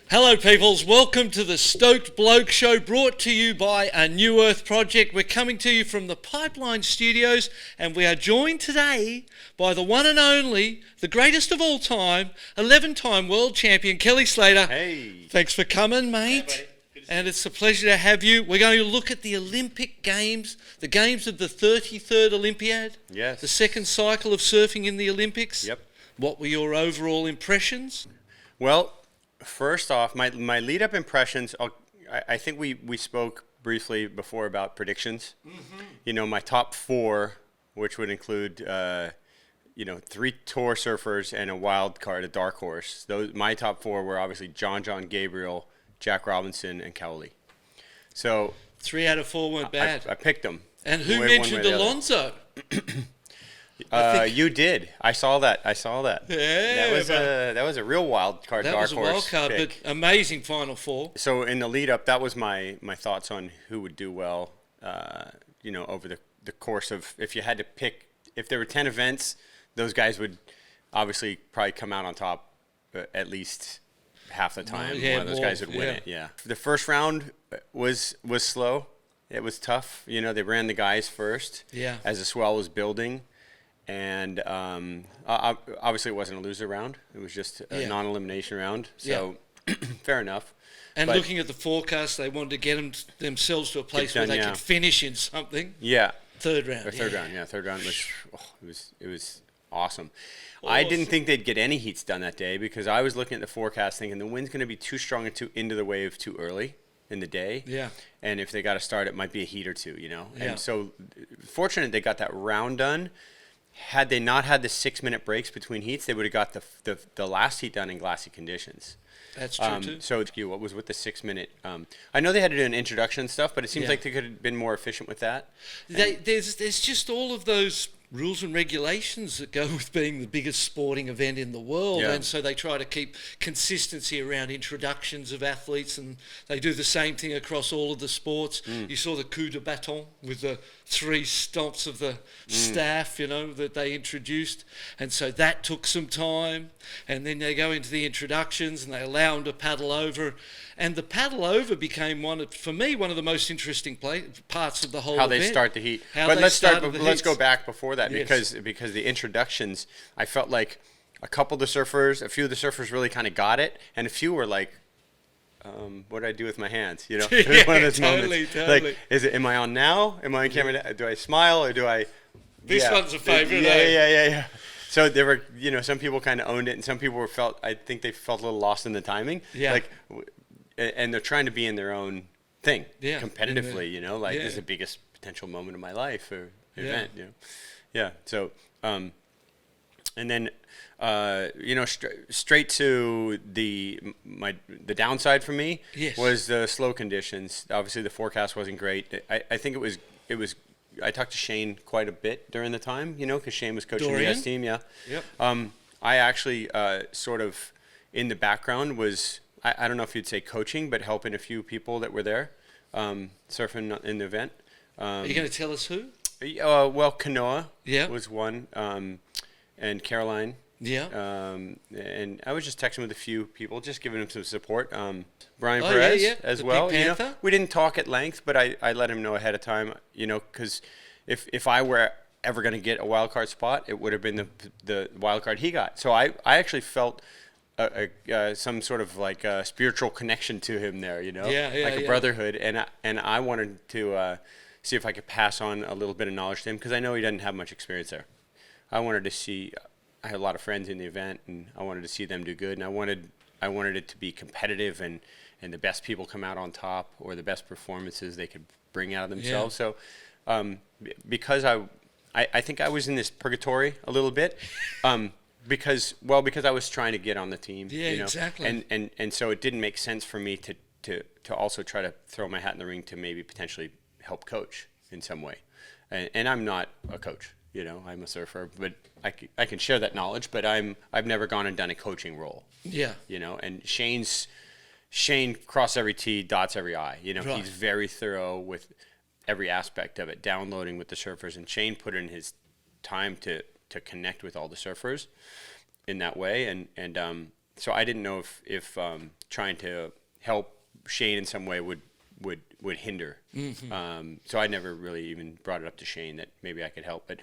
Hello peoples, welcome to the Stoked Bloke Show, brought to you by a New Earth project. We're coming to you from the Pipeline Studios, and we are joined today by the one and only, the greatest of all time, 11-time world champion Kelly Slater. Hey. Thanks for coming, mate. And it's a pleasure to have you. We're going to look at the Olympic Games, the games of the 33rd Olympiad. Yes. The second cycle of surfing in the Olympics. Yep. What were your overall impressions? Well, first off, my lead-up impressions, I think we spoke briefly before about predictions. Mm-hmm. You know, my top four, which would include, 3 tour surfers and a wild card, a dark horse. My top four were obviously John Gabriel, Jack Robinson, and Cowley. So 3 out of 4 weren't bad. I picked them. And who mentioned Alonso? You did. I saw that. Yeah, that was a real wild card. That dark was a wild horse card, pick. but amazing Final Four. So in the lead up, that was my thoughts on who would do well. Over the course of, if you had to pick, if there were 10 events, those guys would obviously probably come out on top at least half the time. Yeah, one of those guys would win it. Yeah. The first round was slow. It was tough. You know, they ran the guys first. Yeah. As the swell was building. And obviously it wasn't a loser round. It was just a non-elimination round. So fair enough. And looking at the forecast, they wanted to get themselves to a place where they could finish in something. Yeah. Third round. Third round was it was awesome. I didn't think they'd get any heats done that day because I was looking at the forecast thinking the wind's going to be too strong and too into the wave too early in the day. Yeah. And if they got to start, it might be a heat or two, you know. Yeah. And so fortunate they got that round done. Had they not had the 6-minute breaks between heats, they would have got the last heat done in glassy conditions. That's true too. So what was with the 6-minute? I know they had to do an introduction and stuff, but it seems like they could have been more efficient with that. There's just all of those rules and regulations that go with being the biggest sporting event in the world, and so they try to keep consistency around introductions of athletes, and they do the same thing across all of the sports. You saw the coup de baton with the 3 stomps of the staff, that they introduced, and so that took some time, and then they go into the introductions and they allow them to paddle over, and the paddle over became one of the most interesting parts of the whole event. How they start the heat. But let's go back before that because the introductions, I felt like a few of the surfers really kind of got it, and a few were like, what do I do with my hands? You know, it was one of those moments. Totally. Like, am I on now? Am I on camera now? Do I smile or do I? This one's a favorite. Yeah. So there were, some people kind of owned it, and some people I think they felt a little lost in the timing. Yeah. And they're trying to be in their own thing competitively, this is the biggest potential moment of my life or event, Yeah. So, and then, straight to the downside for me was the slow conditions. Obviously the forecast wasn't great. I think it was, I talked to Shane quite a bit during the time, because Shane was coaching the S team. Yeah. Yep. I actually, sort of in the background was, I don't know if you'd say coaching, but helping a few people that were there, surfing in the event. Are you going to tell us who? Kanoa was one, and Caroline. Yeah. And I was just texting with a few people, just giving them some support. Brian Perez as well. We didn't talk at length, but I let him know ahead of time, because if I were ever going to get a wild card spot, it would have been the wild card he got. So I actually felt some sort of like a spiritual connection to him there, like a brotherhood, and I wanted to see if I could pass on a little bit of knowledge to him because I know he doesn't have much experience there. I had a lot of friends in the event, and I wanted to see them do good, and I wanted it to be competitive and the best people come out on top or the best performances they could bring out of themselves. So because I think I was in this purgatory a little bit. Because I was trying to get on the team. Yeah, exactly. And so it didn't make sense for me to also try to throw my hat in the ring to maybe potentially help coach in some way. And I'm not a coach, I'm a surfer, but I can share that knowledge, but I've never gone and done a coaching role. Yeah. And Shane crosses every T, dots every I. Right. He's very thorough with every aspect of it, downloading with the surfers, and Shane put in his time to connect with all the surfers in that way, and so I didn't know if trying to help Shane in some way would hinder. So I never really even brought it up to Shane that maybe I could help. But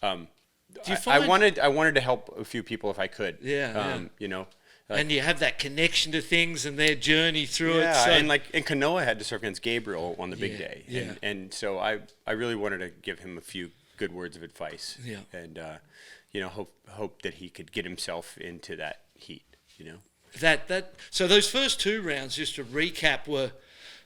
I wanted to help a few people if I could. You know. And you have that connection to things and their journey through it. Yeah, and Kanoa had to surf against Gabriel on the big day. Yeah. And so I really wanted to give him a few good words of advice. Yeah. And, you know, hope that he could get himself into that heat, you know. So those first 2 rounds, just to recap, were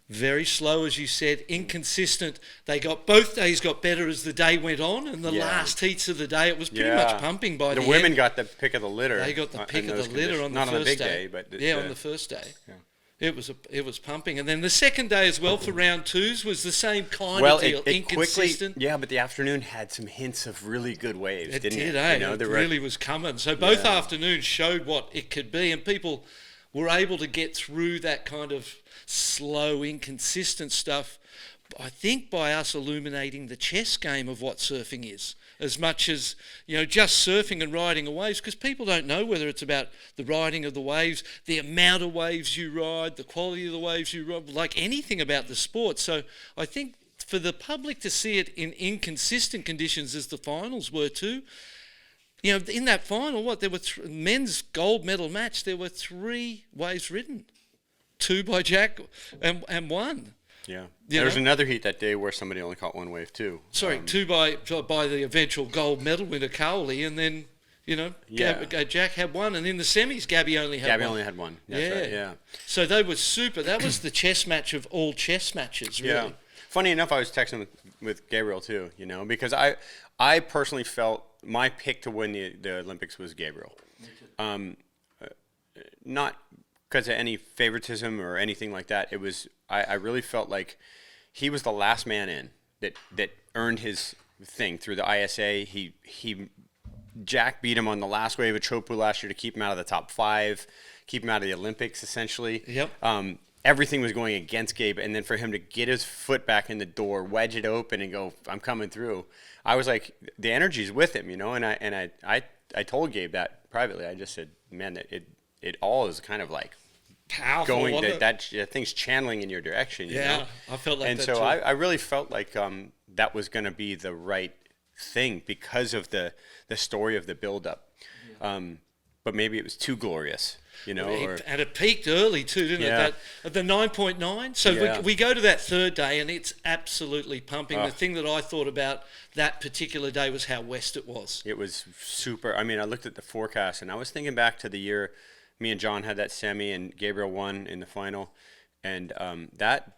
very slow, as you said, inconsistent. Both days got better as the day went on, and the last heats of the day, it was pretty much pumping by the end. The women got the pick of the litter. They got the pick of the litter on the first day. Not on the big day, but on the first day. Yeah. It was pumping, and then the second day as well for round 2s was the same kind of deal, inconsistent. Quickly, but the afternoon had some hints of really good waves, didn't it? You know, it really was coming. So both afternoons showed what it could be, and people were able to get through that kind of slow, inconsistent stuff, I think, by us illuminating the chess game of what surfing is, as much as, you know, just surfing and riding waves, because people don't know whether it's about the riding of the waves, the amount of waves you ride, the quality of the waves you ride, like anything about the sport. So I think for the public to see it in inconsistent conditions, as the finals were too, you know, in that final, there were men's gold medal match, there were 3 waves ridden. 2 by Jack and 1. Yeah. There was another heat that day where somebody only caught 1 wave too. Sorry, 2 by the eventual gold medal winner, Cowley, and then, you know, Jack had 1, and in the semis, Gabby only had 1. Gabby only had 1. That's right, yeah. So they were super. That was the chess match of all chess matches, really. Yeah. Funny enough, I was texting with Gabriel too, you know, because I personally felt my pick to win the Olympics was Gabriel. Not because of any favoritism or anything like that. It was I really felt like he was the last man in that earned his thing through the ISA. Jack beat him on the last wave of Chopu last year to keep him out of the top 5, keep him out of the Olympics essentially. Yep. Everything was going against Gabe, and then for him to get his foot back in the door, wedge it open, and go, "I'm coming through." I was like, the energy's with him, you know. And I told Gabe that privately. I just said, "Man, that it all is kind of like powerful, going that thing's channeling in your direction." You know? I felt like and that so too. I really felt like that was going to be the right thing because of the story of the build-up. But maybe it was too glorious. You know, and it peaked early too, didn't it? At the 9.9. So we go to that third day, and it's absolutely pumping. The thing that I thought about that particular day was how west it was. It was super. I mean, I looked at the forecast, and I was thinking back to the year me and John had that semi, and Gabriel won in the final, and that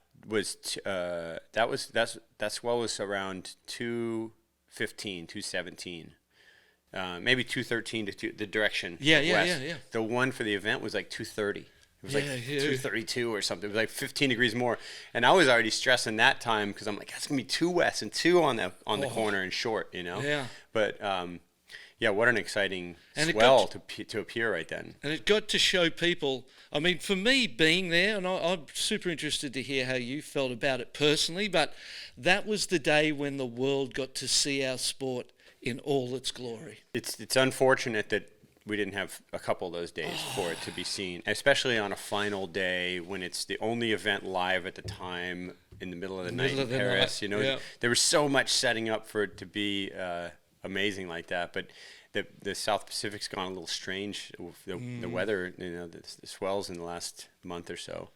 swell was around 215, 217. Maybe 213 to the direction. West. Yeah. The one for the event was like 230. It was like 232 or something. It was like 15 degrees more. And I was already stressing that time because I'm like, that's gonna be 2 west and 2 on the corner and short, you know. Yeah. But what an exciting swell to appear right then. And it got to show people. I mean, for me being there, and I'm super interested to hear how you felt about it personally. But that was the day when the world got to see our sport in all its glory. It's unfortunate that we didn't have a couple of those days for it to be seen, especially on a final day when it's the only event live at the time in the middle of the night in Paris. You know, there was so much setting up for it to be amazing like that, but the South Pacific's gone a little strange with the weather. You know, the swells in the last month or so.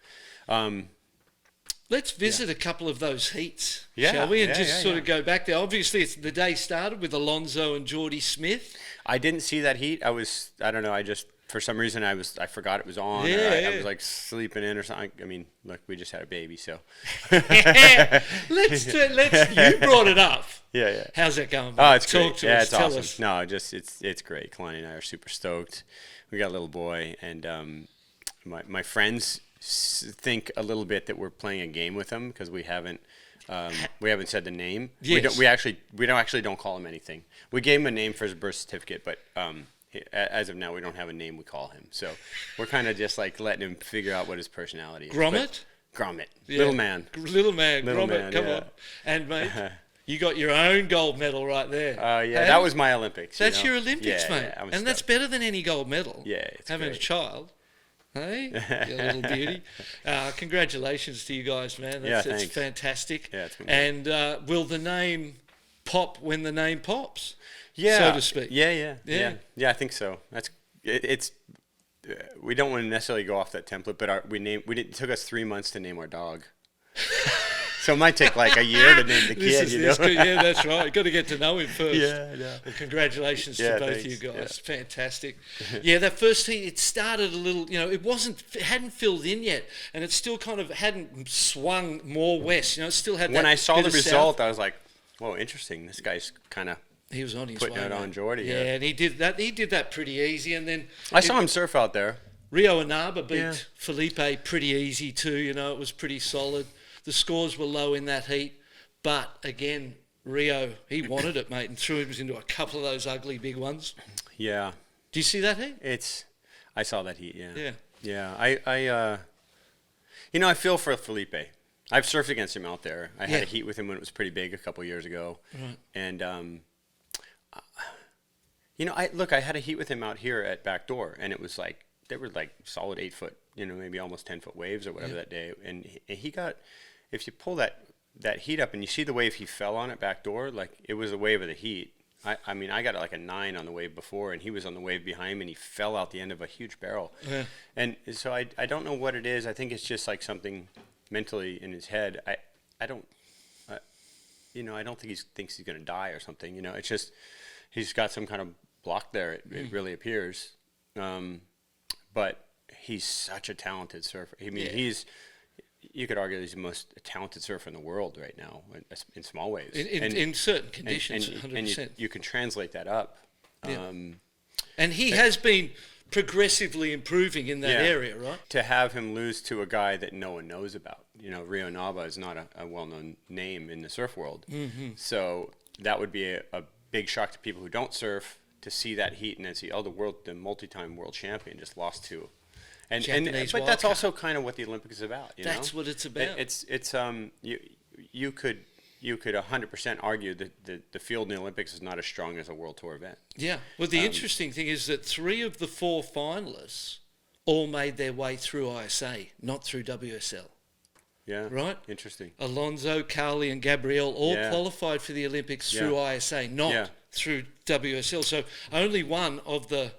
Let's visit a couple of those heats, shall we? And sort of go back there. Obviously, the day started with Alonso and Geordie Smith. I didn't see that heat. I don't know. I just, for some reason, I forgot it was on. I was like sleeping in or something. I mean, look, we just had a baby, so. You brought it up. Yeah. How's that going? Oh, it's great. Talk to us. It's Tell awesome. us. No, it's great. Kalani and I are super stoked. We got a little boy, and my friends think a little bit that we're playing a game with him because we haven't said the name. Yes. We actually don't call him anything. We gave him a name for his birth certificate, but as of now we don't have a name we call him. So we're kind of just like letting him figure out what his personality is. Gromit? Gromit. Yeah. Little man. Gromit. Come on. And mate, you got your own gold medal right there. Hey? That was my Olympics. That's your Olympics, mate. Yeah, and that's better than any gold medal. Yeah, it's having great. a child. Hey, you little beauty. Congratulations to you guys, man. That's fantastic. Yeah, it's been great. And will the name pop when the name pops? Yeah. So to speak. Yeah, I think so. It's we don't want to necessarily go off that template, but it took us 3 months to name our dog. So it might take like a year to name the kid, Yeah, that's right. You've got to get to know him first. Yeah. Well, congratulations to both of you guys. Yeah. Fantastic. Yeah, that first heat, it started a little, it hadn't filled in yet, and it still kind of hadn't swung more west. It still had that. When I saw the result, south. I was like, whoa, interesting. This guy's kind of he was on his putting way, it on Jordy. Yeah, and he did that pretty easy, and then I saw him surf out there. Rio Inaba beat Felipe pretty easy too. It was pretty solid. The scores were low in that heat, but again, Rio, he wanted it, mate, and threw him into a couple of those ugly big ones. Yeah. Do you see that heat? I saw that heat. Yeah. Yeah. Yeah. I feel for Felipe. I've surfed against him out there. I had a heat with him when it was pretty big a couple of years ago, and I had a heat with him out here at Backdoor, and it was like they were like solid 8 foot, maybe almost 10 foot waves or whatever that day, and he got. If you pull that heat up and you see the wave he fell on at Backdoor, like it was a wave of the heat. I mean, I got like a 9 on the wave before, and he was on the wave behind me, and he fell out the end of a huge barrel. Yeah. And so I don't know what it is. I think it's just like something mentally in his head. I don't think he thinks he's going to die or something. It's just he's got some kind of block there. It really appears. But he's such a talented surfer. I mean, you could argue he's the most talented surfer in the world right now in small waves. In certain conditions, 100%. And you can translate that up. Yeah. And he has been progressively improving in that area, right? To have him lose to a guy that no one knows about. Rio Inaba is not a well-known name in the surf world. Mm-hmm. So that would be a big shock to people who don't surf to see that heat and then see, the multi-time world champion just lost to... But that's also kind of what the Olympics is about. That's what it's about. You could 100% argue that the field in the Olympics is not as strong as a World Tour event. Yeah. Well, the interesting thing is that 3 of the 4 finalists all made their way through ISA, not through WSL. Yeah. Right? Interesting. Alonso, Carly, and Gabrielle all qualified for the Olympics through ISA, not through WSL. So only one of the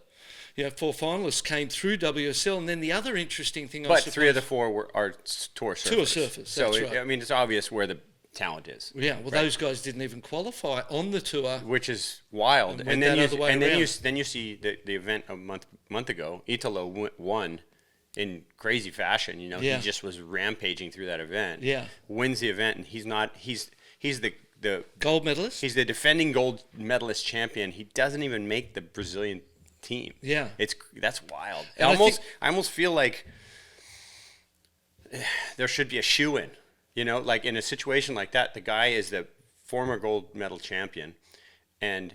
4 finalists came through WSL, and then the other interesting thing, but 3 of the 4 are tour surfers. Tour surfers, so that's right. I mean, it's obvious where the talent is. Yeah, well, those guys didn't even qualify on the tour, which is wild. And then you see the event a month ago. Italo won in crazy fashion. He just was rampaging through that event. Yeah, wins the event, and he's the gold medalist. He's the defending gold medalist champion. He doesn't even make the Brazilian team. Yeah, that's wild. I almost feel like there should be a shoe-in. Like in a situation like that, the guy is the former gold medal champion, and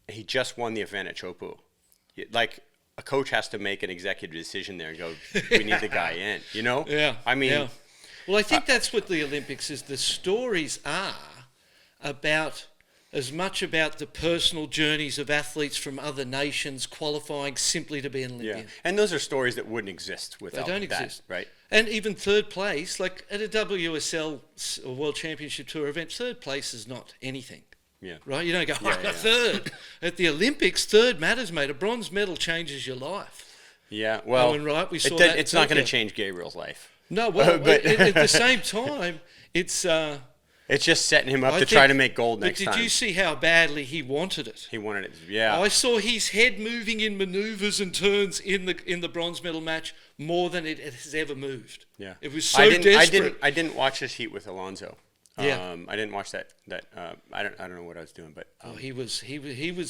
he just won the event at Chopu. Like a coach has to make an executive decision there and go, "We need the guy in." Yeah. I mean, well, I think that's what the Olympics is. The stories are as much about the personal journeys of athletes from other nations qualifying simply to be an Olympian. Yeah. And those are stories that wouldn't exist without that. They don't exist. Right? And even third place, like at a WSL or World Championship Tour event, third place is not anything. Yeah. Right? You don't go, I got third. At the Olympics, third matters, mate. A bronze medal changes your life. Yeah, well, we saw that it's not going to change Gabriel's life. No, well, but at the same time, it's just setting him up to try to make gold next time. But did you see how badly he wanted it? He wanted it, yeah. I saw his head moving in manoeuvres and turns in the bronze medal match more than it has ever moved. Yeah, it was so desperate. I didn't watch this heat with Alonso. Yeah. I didn't watch that. I don't know what I was doing, but he was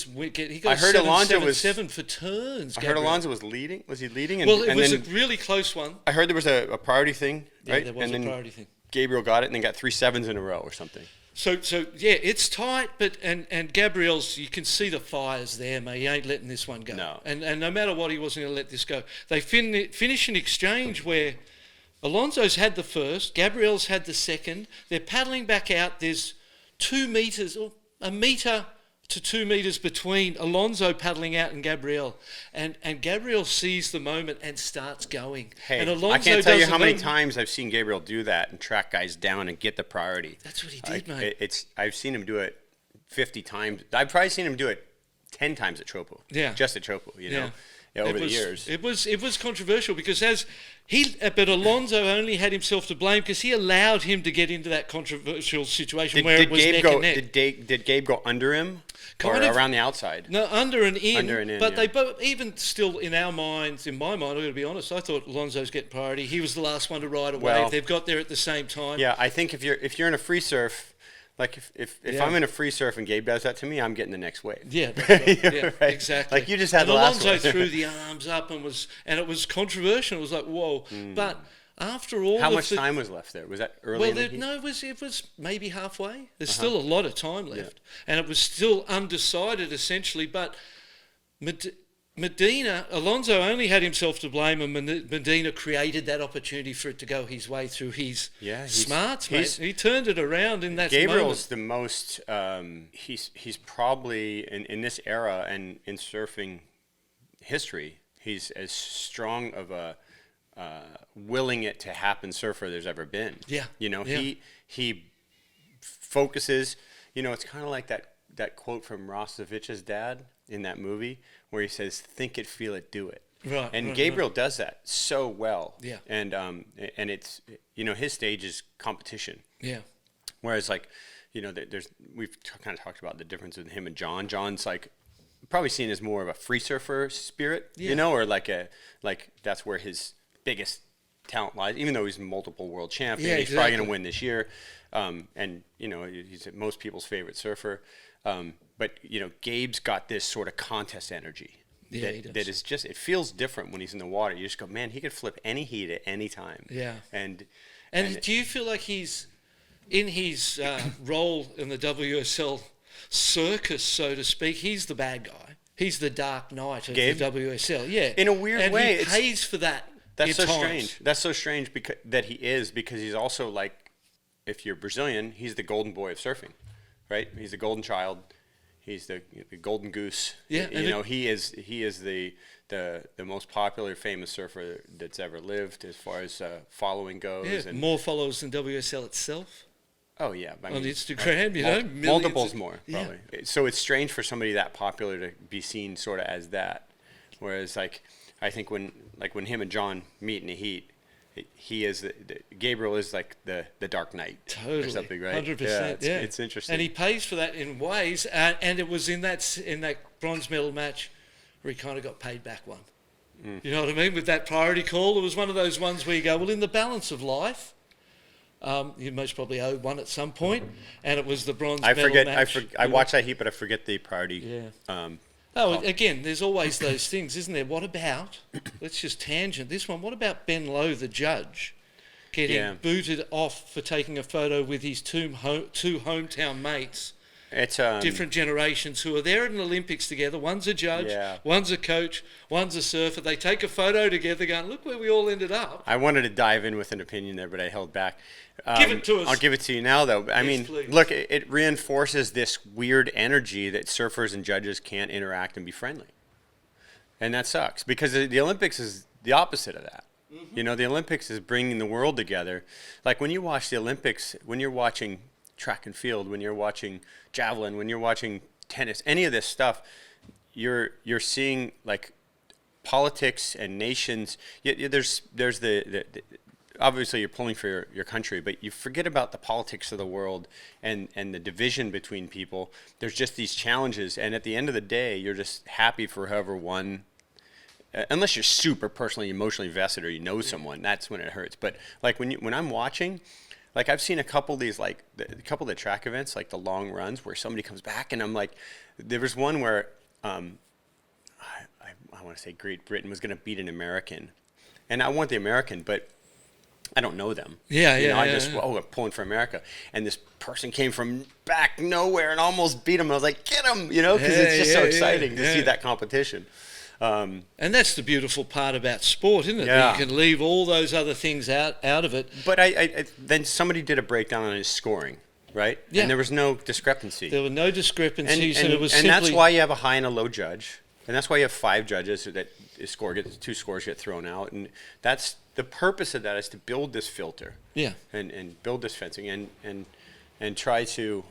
wicked. He got I heard Alonso was 7 for turns. I heard Alonso was leading. Was he leading? Well, it was a really close one. I heard there was a priority thing, right? Yeah, there was a priority thing. Gabriel got it and then got 3 sevens in a row or something. So yeah, it's tight, but and Gabriel's, you can see the fires there, mate. He ain't letting this one go. No. And no matter what, he wasn't going to let this go. They finish an exchange where Alonso's had the first, Gabriel's had the second. They're paddling back out. There's 2 meters or a meter to 2 meters between Alonso paddling out and Gabriel, and Gabriel sees the moment and starts going. Hey, and Alonso I can't tell you how many times I've seen Gabriel do that and track guys down and get the priority. That's what he did, mate. I've seen him do it 50 times. I've probably seen him do it 10 times at Chopo. Yeah, just at Chopo. You know. Yeah, over the years. It was controversial because but Alonso only had himself to blame because he allowed him to get into that controversial situation where it was neck and neck. Did Gabe go under him or around the outside? No, under and in. But yeah. they both, even still in our minds, in my mind, I'm going to be honest, I thought Alonso's getting priority. He was the last one to ride away. Well, they've got there at the same time. Yeah, I think if you're in a free surf. Like if I'm in a free surf and Gabe does that to me, I'm getting the next wave. Yeah, that's right. Yeah, right? Exactly. Like you just had the last one. Alonso threw the arms up and it was controversial. It was like, whoa. But after all, how much time was left there? Was that early? Well, no, it was maybe halfway. There's still a lot of time left, and it was still undecided essentially. But Alonso only had himself to blame, and Medina created that opportunity for it to go his way through his smarts, mate. He turned it around in that moment. Gabriel's the most, he's probably, in this era and in surfing history, he's as strong of a willing it to happen surfer there's ever been. Yeah. You know, he focuses, you know, it's kind of like that quote from Rostovich's dad in that movie where he says, think it, feel it, do it. Right. And Gabriel does that so well. Yeah. And it's, you know, his stage is competition. Yeah. Whereas like, you know, we've kind of talked about the difference with him and John. John's like probably seen as more of a free surfer spirit, you know, or like that's where his biggest talent lies, even though he's a multiple world champion. He's probably going to win this year. And, you know, he's most people's favorite surfer. But, you know, Gabe's got this sort of contest energy that is just, it feels different when he's in the water. You just go, man, he could flip any heat at any time. Yeah. And do you feel like he's, in his role in the WSL circus, so to speak, he's the bad guy. He's the dark knight of the WSL. Yeah. In a weird way. And he pays for that. That's so strange. That's so strange that he is, because he's also like, if you're Brazilian, he's the golden boy of surfing, right? He's the golden child. He's the golden goose. Yeah, you know, he is the most popular, famous surfer that's ever lived as far as following goes. Yeah, and more followers than WSL itself. Oh yeah, on Instagram, you know, multiples more probably. Yeah. So it's strange for somebody that popular to be seen sort of as that, whereas like I think when him and John meet in the heat, he is Gabriel is like the Dark Knight, totally, or something, right? 100%. Yeah, it's interesting, and he pays for that in ways. And it was in that bronze medal match where he kind of got paid back one. You know what I mean? With that priority call, it was one of those ones where you go, well, in the balance of life, you most probably owed one at some point, and it was the bronze medal match. I watched that heat, but I forget the priority. Yeah. Again, there's always those things, isn't there? What about, let's just tangent this one, what about Ben Lowe, the judge, getting booted off for taking a photo with his two hometown mates? It's different generations who are there at an Olympics together. One's a judge, one's a coach, one's a surfer. They take a photo together going, look where we all ended up. I wanted to dive in with an opinion there, but I held back. Give it to us. I'll give it to you now, though. I mean, please. Look, it reinforces this weird energy that surfers and judges can't interact and be friendly. And that sucks, because the Olympics is the opposite of that. Mm-hmm. You know, the Olympics is bringing the world together. Like when you watch the Olympics, when you're watching track and field, when you're watching javelin, when you're watching tennis, any of this stuff, you're seeing like politics and nations. There's the obviously you're pulling for your country, but you forget about the politics of the world and the division between people. There's just these challenges, and at the end of the day, you're just happy for whoever won. Unless you're super personally, emotionally vested, or you know someone, that's when it hurts. But like when I'm watching, like I've seen a couple of these, like a couple of the track events, like the long runs, where somebody comes back, and I'm like, there was one where I want to say Great Britain was going to beat an American, and I want the American, but I don't know them. I'm pulling for America, and this person came from back nowhere and almost beat him. I was like, get him, you know, because it's just so exciting to see that competition. And that's the beautiful part about sport, isn't it? Yeah. That you can leave all those other things out of it. But I then somebody did a breakdown on his scoring, right? Yeah. And there was no discrepancy. There were no discrepancies, and it was and simply... that's why you have a high and a low judge, and that's why you have 5 judges that two scores get thrown out, and that's the purpose of that is to build this filter, and build this fencing, and try to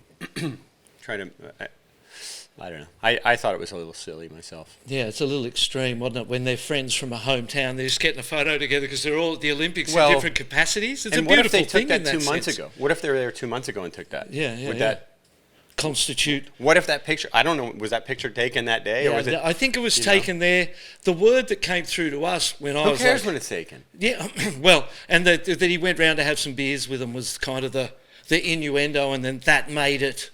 I don't know. I thought it was a little silly myself. Yeah, it's a little extreme, wasn't it? When they're friends from a hometown, they're just getting a photo together because they're all at the Olympics in different capacities. It's a beautiful thing. And what if they took that 2 months ago? What if they were there 2 months ago and took that? Would that constitute? What if that picture? I don't know. Was that picture taken that day? Yeah, or was it, I think it was taken there. The word that came through to us when I was... Who cares when it's taken? Yeah, well, and that he went round to have some beers with them was kind of the innuendo, and then that made it...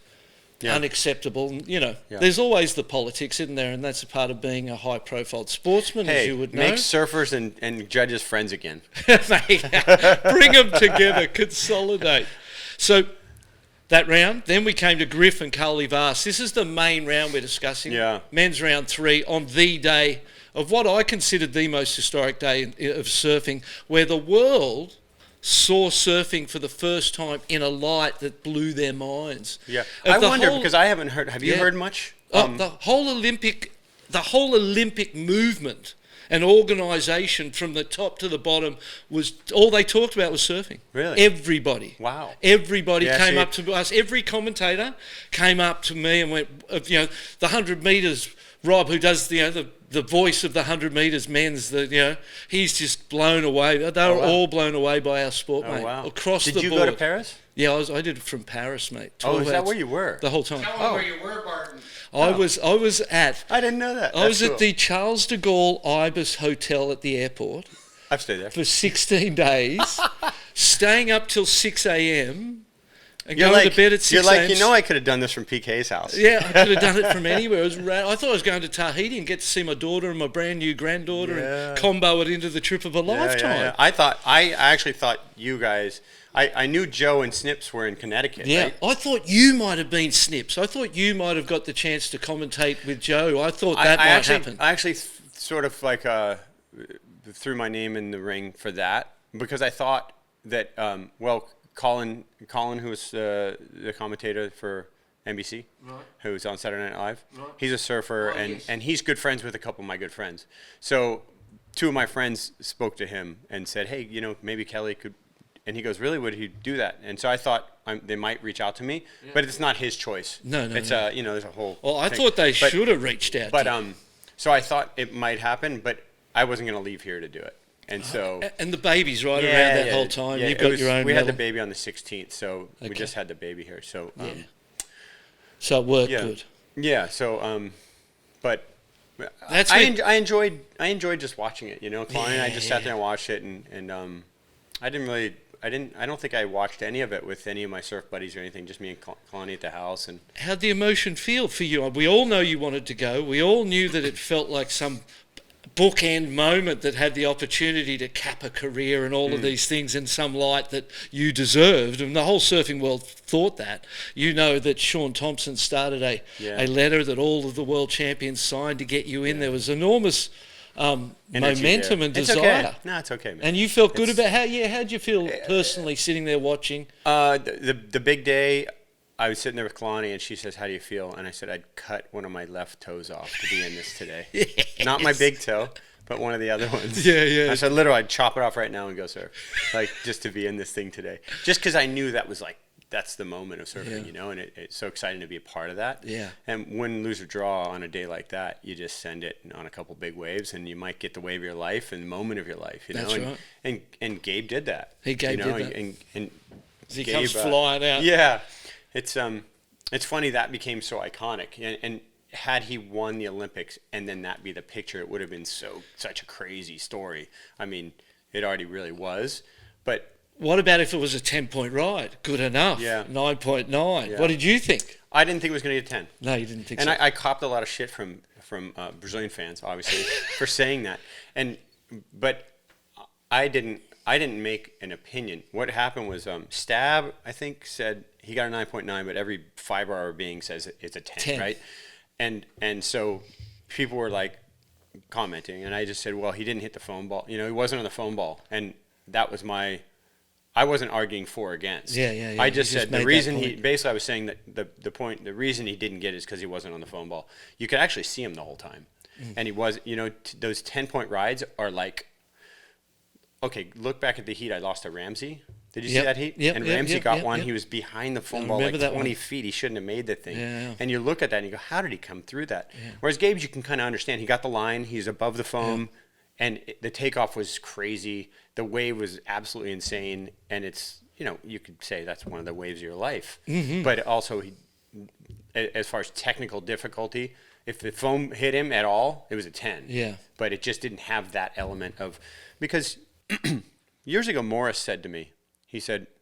unacceptable. There's always the politics, isn't there? And that's a part of being a high-profile sportsman, as you would know. Make surfers and judges friends again. Bring them together, consolidate. So that round, then we came to Griff and Coley Vast. This is the main round we're discussing. Yeah. Men's round 3 on the day of what I considered the most historic day of surfing, where the world saw surfing for the first time in a light that blew their minds. Yeah, I wonder because I haven't heard. Have you heard much? The whole Olympic movement and organisation from the top to the bottom was all they talked about was surfing. Really? Everybody. Wow. Everybody came up to us. Every commentator came up to me and went, the 100 metres. Rob, who does the voice of the 100 metres men's, he's just blown away. They were all blown away by our sport, mate. Wow. Across the board. Did you go to Paris? Yeah, I did it from Paris, mate. Is that where you were? The whole time. Tell me where you were, Barton. I was at... I didn't know that. I was at the Charles de Gaulle Ibis Hotel at the airport. I've stayed there. For 16 days, staying up till 6 a.m., and going to bed at 6 a.m. I could have done this from PK's house. Yeah, I could have done it from anywhere. I thought I was going to Tahiti and get to see my daughter and my brand new granddaughter and combo it into the trip of a lifetime. I actually thought you guys... I knew Joe and Snips were in Connecticut. Yeah, right? I thought you might have been Snips. I thought you might have got the chance to commentate with Joe. I thought that might happen. I actually sort of threw my name in the ring for that because I thought that, Colin, who was the commentator for NBC, who's on Saturday Night Live, he's a surfer, and he's good friends with a couple of my good friends. So 2 of my friends spoke to him and said, hey, maybe Kelly could... And he goes, really, would he do that? And so I thought they might reach out to me, but it's not his choice. No. It's there's a whole... Well, I thought they should have reached out to you. So I thought it might happen, but I wasn't going to leave here to do it. And so... And the baby's around that whole time. Yeah, You've got your own... We had the baby on the 16th, so we just had the baby here. So so it worked good. Yeah, so... but... I enjoyed just watching it, Kalani and I just sat there and watched it, and I don't think I watched any of it with any of my surf buddies or anything, just me and Kalani at the house. And how'd the emotion feel for you? We all know you wanted to go. We all knew that it felt like some bookend moment that had the opportunity to cap a career and all of these things in some light that you deserved. And the whole surfing world thought that. You know that Sean Thompson started a letter that all of the world champions signed to get you in. There was enormous... momentum and desire. Okay. No, it's okay, man. And you felt good about how'd you feel personally sitting there watching? The big day, I was sitting there with Kalani and she says, how do you feel? And I said, I'd cut one of my left toes off to be in this today. Yes. Not my big toe, but one of the other ones. Yeah. I said, literally, I'd chop it off right now and go surf. Just to be in this thing today. Just because I knew that was that's the moment of surfing, and it's so exciting to be a part of that. Yeah. And win, lose, or draw on a day like that, you just send it on a couple big waves, and you might get the wave of your life and the moment of your life, That's right. And Gabe did that. Gabe did that. And he Gabe, comes flying out. Yeah. It's funny that became so iconic. And had he won the Olympics and then that be the picture, it would have been such a crazy story. I mean, it already really was, but. What about if it was a 10-point ride? Good enough. Yeah. 9.9. Yeah. What did you think? I didn't think it was going to get 10. No, you didn't think so. so. And I copped a lot of shit from Brazilian fans, obviously, for saying that. But I didn't make an opinion. What happened was Stab, I think, said he got a 9.9, but every fiber-hour being says it's a 10, right? And so people were commenting, and I just said, well, he didn't hit the foam ball. He wasn't on the foam ball, and that was my I wasn't arguing for or against. Yeah. I just said the reason basically I was saying that the reason he didn't get it is because he wasn't on the foam ball. You could actually see him the whole time. And he was, those 10-point rides are like, okay, look back at the heat I lost to Ramsey. Did you see that heat? Yep, and Ramsey got one. He was behind the foam ball like 20 feet. He shouldn't have made the thing. Yeah. And you look at that and you go, how did he come through that? Yeah. Whereas Gabe's, you can kind of understand. He got the line. He's above the foam. Yeah. And the takeoff was crazy. The wave was absolutely insane. And it's, you could say that's one of the waves of your life. Mm-hmm. But also, as far as technical difficulty, if the foam hit him at all, it was a 10. Yeah. But it just didn't have that element of, because years ago, Morris said to me,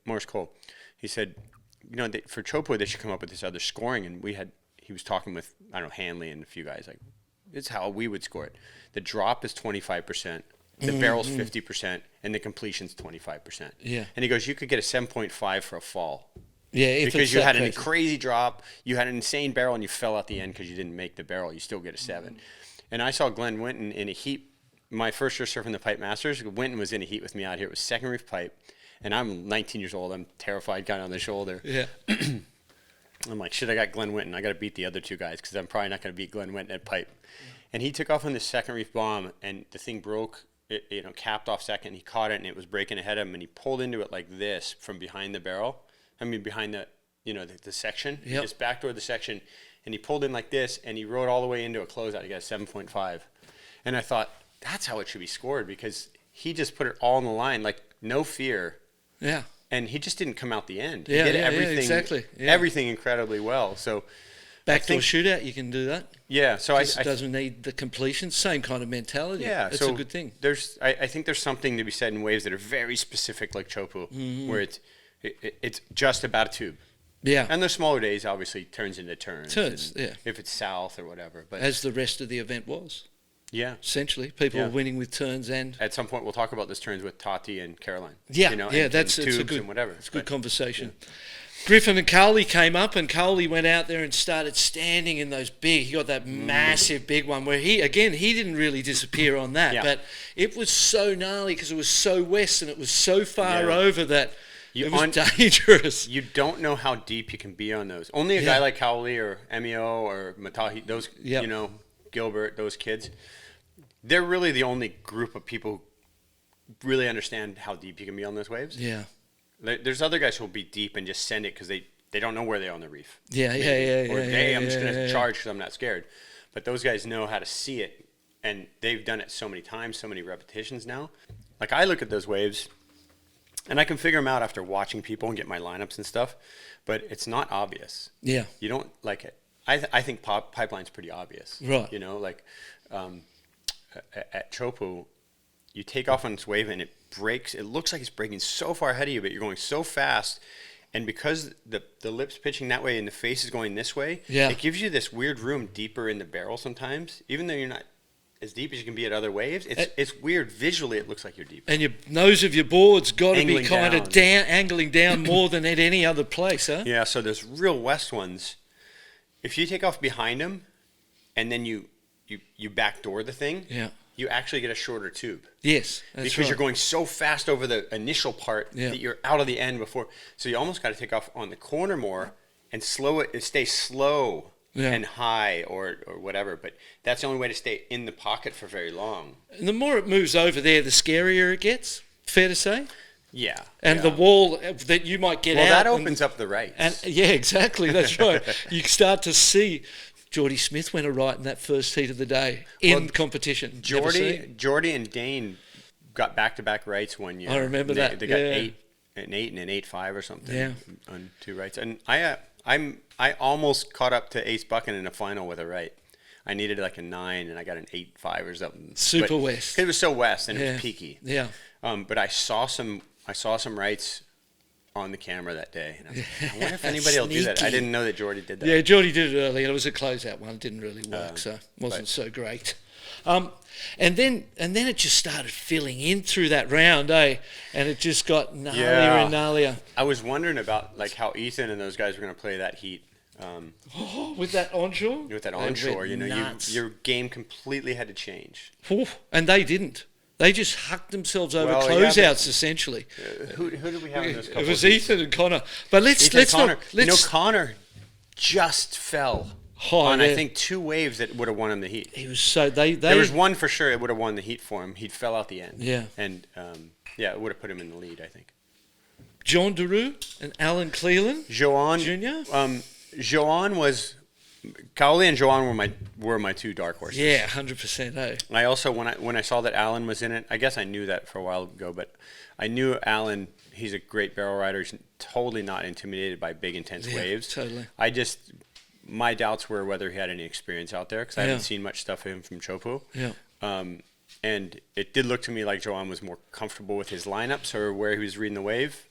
Morris Cole, he said, for Chopo, they should come up with this other scoring. And he was talking with, I don't know, Hanley and a few guys, like, it's how we would score it. The drop is 25%, the barrel's 50%, and the completion's 25%. Yeah. And he goes, you could get a 7.5 for a fall. Yeah, because you had a crazy drop, you had an insane barrel, and you fell at the end because you didn't make the barrel. You still get a 7. And I saw Glenn Winton in a heat. My first year surfing the Pipe Masters, Winton was in a heat with me out here. It was second reef pipe. And I'm 19 years old. I'm terrified, kind of on the shoulder. Yeah. I'm like, shit, I got Glenn Winton. I got to beat the other two guys because I'm probably not going to beat Glenn Winton at pipe. And he took off on the second reef bomb, and the thing broke, capped off second. He caught it, and it was breaking ahead of him, and he pulled into it like this from behind the barrel. Behind the, the section. Yep. He just backdoored the section, and he pulled in like this, and he rode all the way into a closeout. He got a 7.5. And I thought, that's how it should be scored because he just put it all on the line, like no fear. Yeah. And he just didn't come out the end. He did everything, exactly. Yeah. Everything incredibly well. So backdoor shootout, you can do that. Yeah. So it doesn't need the completion. Same kind of mentality. Yeah. It's a good thing. I think there's something to be said in waves that are very specific, like Chopu, where it's just about a tube. Yeah. And the smaller days obviously turns into turns. Yeah. If it's south or whatever. But as the rest of the event was. Yeah. Essentially, people were winning with turns and... At some point, we'll talk about this turns with Tati and Caroline. Yeah, it's a good, whatever. It's a good conversation. Yeah. Griffin and Coley came up, and Coley went out there and started standing in those big... He got that massive big one where he didn't really disappear on that, but it was so gnarly because it was so west and it was so far over that it was dangerous. You don't know how deep you can be on those. Only a guy like Coley or Emio or Matahi, those, Gilbert, those kids... They're really the only group of people who really understand how deep you can be on those waves. Yeah. There's other guys who will be deep and just send it because they don't know where they are on the reef. I'm just going to charge because I'm not scared. But those guys know how to see it, and they've done it so many times, so many repetitions now. Like, I look at those waves, and I can figure them out after watching people and get my lineups and stuff, but it's not obvious. Yeah. You don't like it. I think Pipeline's pretty obvious. Right. At Chopu, you take off on this wave and it breaks. It looks like it's breaking so far ahead of you, but you're going so fast. And because the lip's pitching that way and the face is going this way, it gives you this weird room deeper in the barrel sometimes, even though you're not as deep as you can be at other waves. It's weird. Visually, it looks like you're deep. And your nose of your board's got to be kind of angling down more than at any other place, huh? Yeah, so there's real west ones. If you take off behind them and then you backdoor the thing, you actually get a shorter tube. Yes, that's because you're going so fast over the initial part that you're out of the end before. So you almost got to take off on the corner more and slow it, stay slow and high or whatever. But that's the only way to stay in the pocket for very long. And the more it moves over there, the scarier it gets. Fair to say. Yeah. And the wall that you might get out. Well, that opens up the rights. And exactly. That's right. You start to see. Geordie Smith went a right in that first heat of the day in competition. Geordie and Dane got back-to-back rights one year. I remember that. They got an 8 and an 8.5 or something on 2 rights. And I almost caught up to Ace Buchan in a final with a right. I needed like a 9 and I got an 8.5 or something. Super west. It was so west and it was peaky. Yeah. But I saw some rights on the camera that day. And I wonder if anybody will do that. I didn't know that Geordie did that. Yeah, Geordie did it early, and it was a closeout one. It didn't really work, so it wasn't so great. And then it just started filling in through that round, And it just got gnarlier and gnarlier. I was wondering about like how Ethan and those guys were going to play that heat. With that onshore? With that onshore, your game completely had to change. And they didn't. They just hucked themselves over closeouts, essentially. Who did we have in this couple? It was Ethan and Connor. But let's Connor. Connor just fell on I think 2 waves that would have won him the heat. He was so there was one for sure. It would have won the heat for him. He fell out the end. Yeah. And it would have put him in the lead, I think. John Daru and Alan Cleland Jr. Joan was. Cowley and Joan were my 2 dark horses. Yeah, 100%. Eh? I also when I saw that Alan was in it, I guess I knew that for a while ago, but I knew Alan. He's a great barrel rider. He's totally not intimidated by big, intense waves. Totally. My doubts were whether he had any experience out there because I haven't seen much stuff of him from Chopu. Yeah. And it did look to me like Joan was more comfortable with his lineups or where he was reading the wave.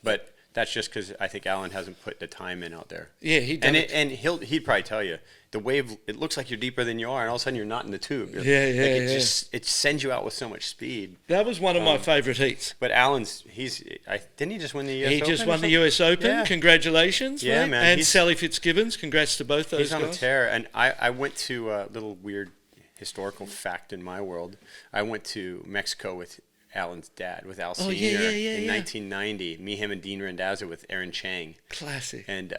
But that's just because I think Alan hasn't put the time in out there. Yeah, he does. And he'd probably tell you the wave. It looks like you're deeper than you are, and all of a sudden you're not in the tube. It sends you out with so much speed. That was one of my favourite heats. But Alan's didn't he just win the US Open? He just won the US Open. Yeah. Congratulations, yeah, mate. man. And Sally Fitzgibbons. Congrats to both those guys. He's on a tear. And I went to a little weird historical fact in my world. I went to Mexico with Alan's dad, with Al Sr. in 1990. Me, him, and Dean Randazzo with Aaron Chang. Classic. And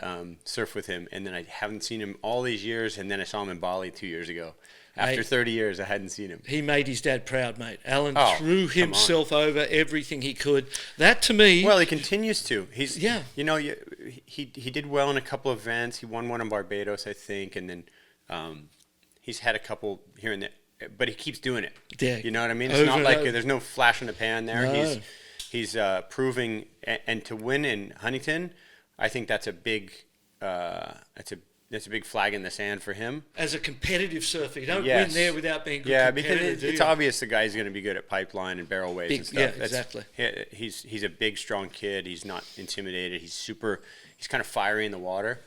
surfed with him. And then I haven't seen him all these years. And then I saw him in Bali 2 years ago. After 30 years, I hadn't seen him. He made his dad proud, mate. Alan threw himself over everything he could. That, to me... Well, he continues to. You know, he did well in a couple of events. He won one in Barbados, I think. And then he's had a couple here and there. But he keeps doing it. Yeah. You know what I mean? It's not like there's no flash in the pan there. No. He's proving, and to win in Huntington, I think that's a big that's a big flag in the sand for him. As a competitive surfer, you don't win there without being good. Because it's obvious the guy's going to be good at pipeline and barrel waves and stuff. Yeah, exactly. He's a big, strong kid. He's not intimidated. He's kind of fiery in the water.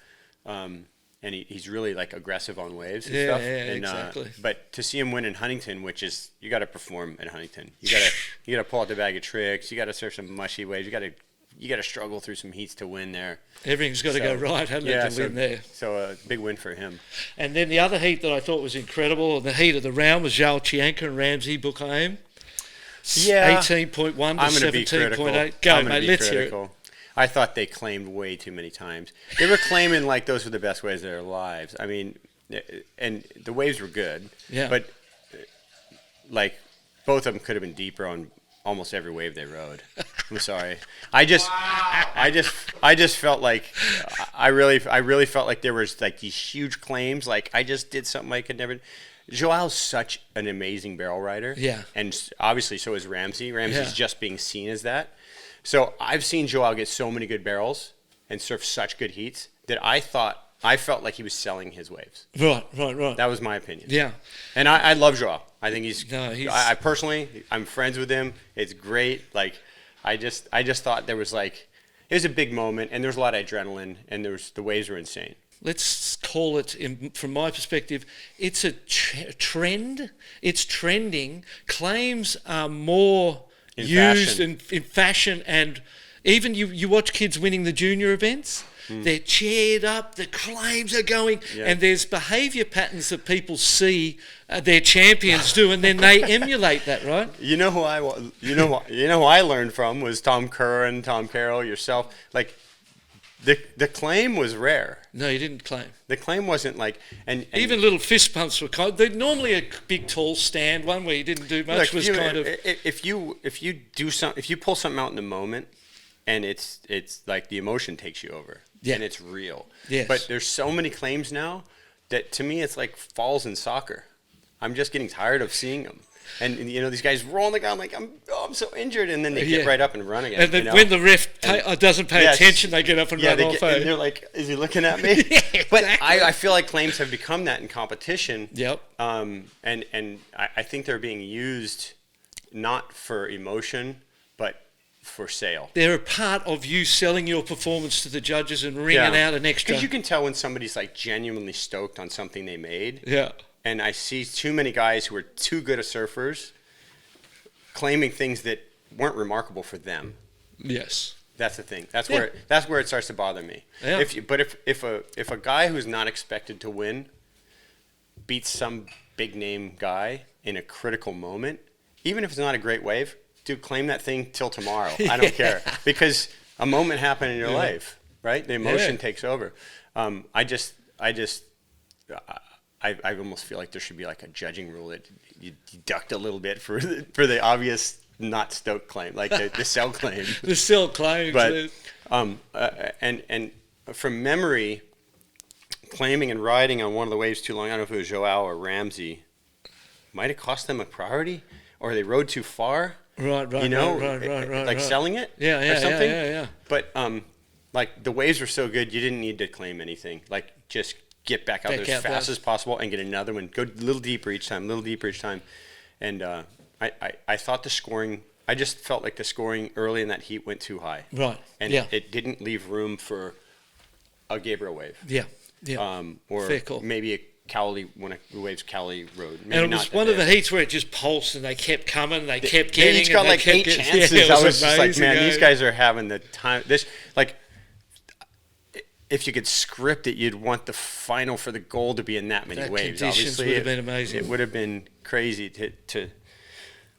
And he's really like aggressive on waves and stuff. Yeah, exactly. But to see him win in Huntington, which is you got to perform at Huntington. You got to pull out the bag of tricks. You got to surf some mushy waves. You got to struggle through some heats to win there. Everything's got to go right, hasn't it, to win there? So a big win for him. And then the other heat that I thought was incredible, the heat of the round, was Zhao Chianka and Ramsey Buchaim. Yeah. 18.1 to 17.8. Go, mate. Let's hear it. I thought they claimed way too many times. They were claiming like those were the best waves of their lives. I mean, and the waves were good. Yeah. But like both of them could have been deeper on almost every wave they rode. I'm sorry. I just felt like I really felt like there was like these huge claims. Like I just did something I could never. Joel's such an amazing barrel rider. Yeah. And obviously so is Ramsey. Ramsey's just being seen as that. So I've seen Joel get so many good barrels and surf such good heats that I felt like he was selling his waves. Right. That was my opinion. Yeah. And I love Joel. I think I personally, I'm friends with him. It's great. Like, I just thought there was like, it was a big moment and there was a lot of adrenaline and the waves were insane. Let's call it, from my perspective, it's a trend. It's trending. Claims are more used in fashion, and even you watch kids winning the junior events, they're cheered up, the claims are going, and there's behaviour patterns that people see their champions do, and then they emulate that, right? You know who I learned from was Tom Curran, Tom Carroll, yourself. Like the claim was rare. No, you didn't claim. The claim wasn't like, and even little fist pumps were kind. They're normally a big tall stand. One where you didn't do much was kind of. If you pull something out in the moment, and it's like the emotion takes you over, and it's real. Yes. But there's so many claims now that to me it's like falls in soccer. I'm just getting tired of seeing them. And you know these guys roll on the ground like I'm so injured, and then they get right up and run again. And then when the ref doesn't pay attention, they get up and run off. And they're like, "Is he looking at me?" Exactly. But I feel like claims have become that in competition. Yep. And I think they're being used not for emotion, but for sale. They're a part of you selling your performance to the judges and wringing out an extra. Because you can tell when somebody's like genuinely stoked on something they made. Yeah. And I see too many guys who are too good at surfers claiming things that weren't remarkable for them. Yes. That's the thing. That's where it starts to bother me. Yeah. If a guy who's not expected to win beats some big name guy in a critical moment, even if it's not a great wave, dude, claim that thing till tomorrow. I don't care, because a moment happened in your life, right? The emotion takes over. I almost feel like there should be like a judging rule that you deduct a little bit for the obvious not Stoked claim, like the cell claim. The cell claim. But and from memory, claiming and riding on one of the waves too long, I don't know if it was Joao or Ramsey, might have cost them a priority, or they rode too far. Right. You know, right. selling it. Yeah. Or something. Yeah. But like the waves were so good, you didn't need to claim anything. Like just get back out there as fast as possible and get another one. Go a little deeper each time. And I thought the scoring. I just felt like the scoring early in that heat went too high. Right. And it didn't leave room for a Gabriel wave. Yeah. Or fair call. Maybe a Cowley, when the waves Cowley rode. Maybe and it was one of the heats where it just pulsed and they kept coming and they kept getting. They each got like 8 chances. Yeah, I was just like, man, these guys are having the time. This, like, if you could script it, you'd want the final for the goal to be in that many waves. Obviously, would have been amazing. It would have been crazy to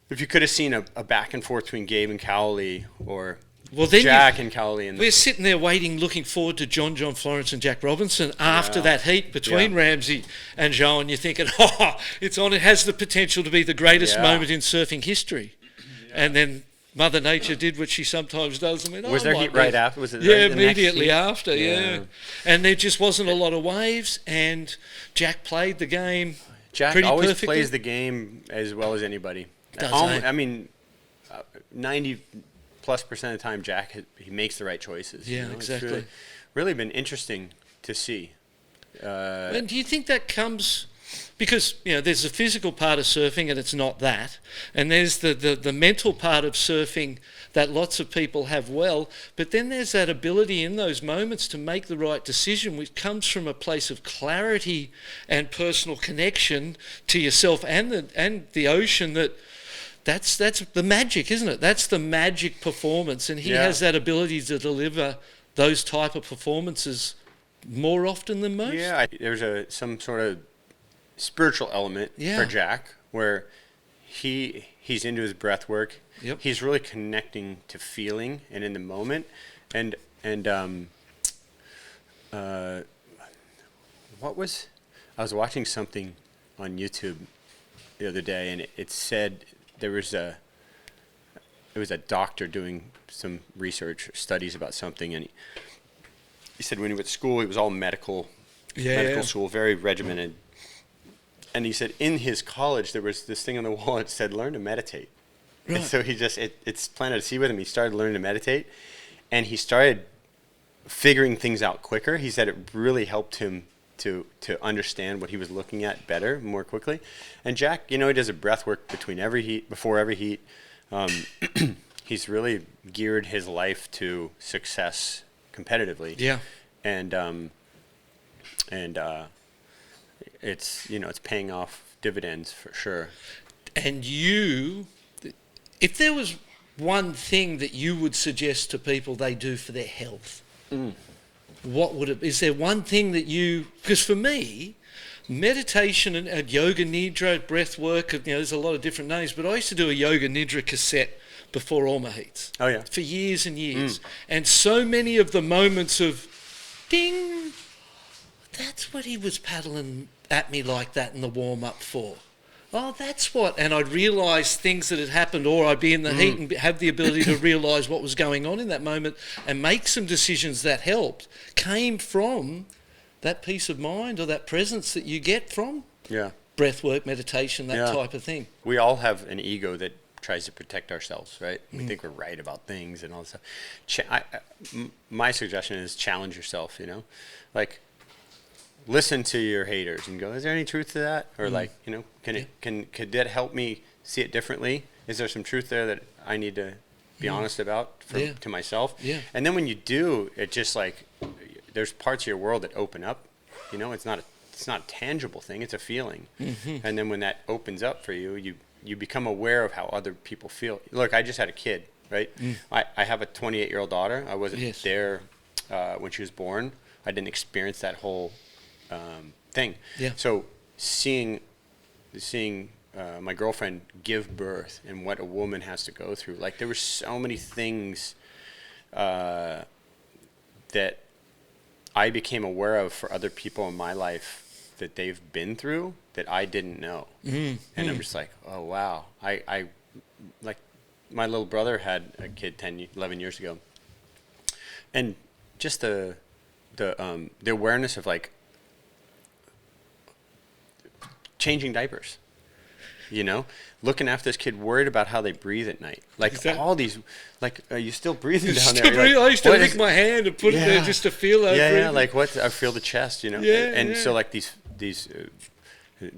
if you could have seen a back and forth between Gabe and Cowley, or Jack and Cowley. We're sitting there waiting, looking forward to John Florence and Jack Robinson after that heat between Ramsey and Joe, and you're thinking, it's on. It has the potential to be the greatest moment in surfing history. And then Mother Nature did what she sometimes does. I mean, was there heat right after? Was it immediately after, And there just wasn't a lot of waves, and Jack played the game pretty always perfectly. Plays the game as well as anybody. I mean, 90+% of the time, Jack, he makes the right choices. Yeah, exactly. It's really been interesting to see. And do you think that comes... Because, there's the physical part of surfing, and it's not that. And there's the mental part of surfing that lots of people have but then there's that ability in those moments to make the right decision, which comes from a place of clarity and personal connection to yourself and the ocean. That's the magic, isn't it? That's the magic performance, and he has that ability to deliver those type of performances more often than most. Yeah, there's some sort of spiritual element for Jack, where he's into his breath work. Yep. He's really connecting to feeling and in the moment. And I was watching something on YouTube the other day, and it said there was a doctor doing some research studies about something, and he said when he went to school, he was all medical school, very regimented. And he said in his college there was this thing on the wall that said learn to meditate. Right. And so he just it's planted a seed with him. He started learning to meditate, and he started figuring things out quicker. He said it really helped him to understand what he was looking at better, more quickly. And Jack, he does a breath work before every heat. He's really geared his life to success competitively. Yeah. And it's it's paying off dividends for sure. And if there was one thing that you would suggest to people they do for their health, what would it be? Is there one thing that because for me, meditation and yoga nidra, breath work, there's a lot of different names, but I used to do a yoga nidra cassette before all my heats. Oh yeah. For years and years. And so many of the moments of ding, that's what he was paddling at me like that in the warm-up for. Oh, that's what. And I'd realise things that had happened, or I'd be in the heat and have the ability to realise what was going on in that moment and make some decisions that helped, came from that peace of mind or that presence that you get from breath work, meditation, that type of thing. We all have an ego that tries to protect ourselves, right? We think we're right about things and all this stuff. My suggestion is challenge yourself, like listen to your haters and go, is there any truth to that? Or could that help me see it differently? Is there some truth there that I need to be honest about to myself? Yeah. And then when you do, it just like there's parts of your world that open up. It's not a tangible thing, it's a feeling. And then when that opens up for you, you become aware of how other people feel. Look, I just had a kid, right? I have a 28-year-old daughter. I wasn't there when she was born. I didn't experience that whole thing. Yeah. So seeing my girlfriend give birth and what a woman has to go through. Like there were so many things that I became aware of for other people in my life that they've been through that I didn't know. And I'm just like, oh wow. I like my little brother had a kid 11 years ago, and just the awareness of like changing diapers, looking after this kid, worried about how they breathe at night. Like all these, like, are you still breathing down there? Like, I used to lick my hand and put it there just to feel that. Yeah, like what? I feel the chest, So like these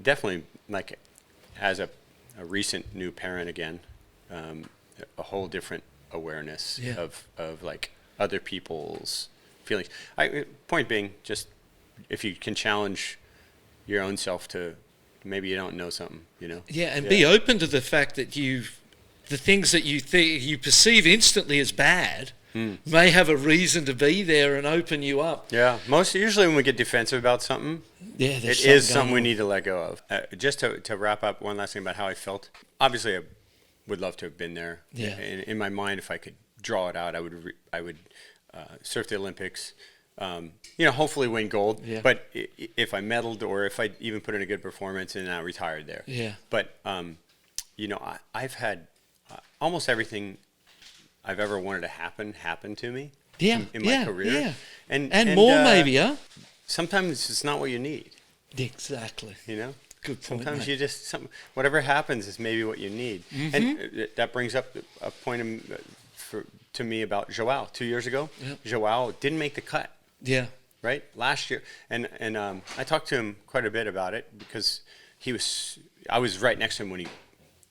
definitely, like, as a recent new parent again, a whole different awareness of like other people's feelings. Point being, just if you can challenge your own self to, maybe you don't know something, be open to the fact that the things that you perceive instantly as bad may have a reason to be there and open you up. Usually when we get defensive about something, it is something we need to let go of. Just to wrap up, one last thing about how I felt. Obviously I would love to have been there. In my mind, if I could draw it out, I would surf the Olympics, hopefully win gold. But if I medaled, or if I even put in a good performance and I retired there. But I've had almost everything I've ever wanted to happen to me. In my career. And more maybe, huh? Sometimes it's not what you need. Exactly. Good point. Sometimes you just whatever happens is maybe what you need. And that brings up a point to me about Joao 2 years ago. Joao didn't make the cut. Right? Last year. And I talked to him quite a bit about it because I was right next to him when he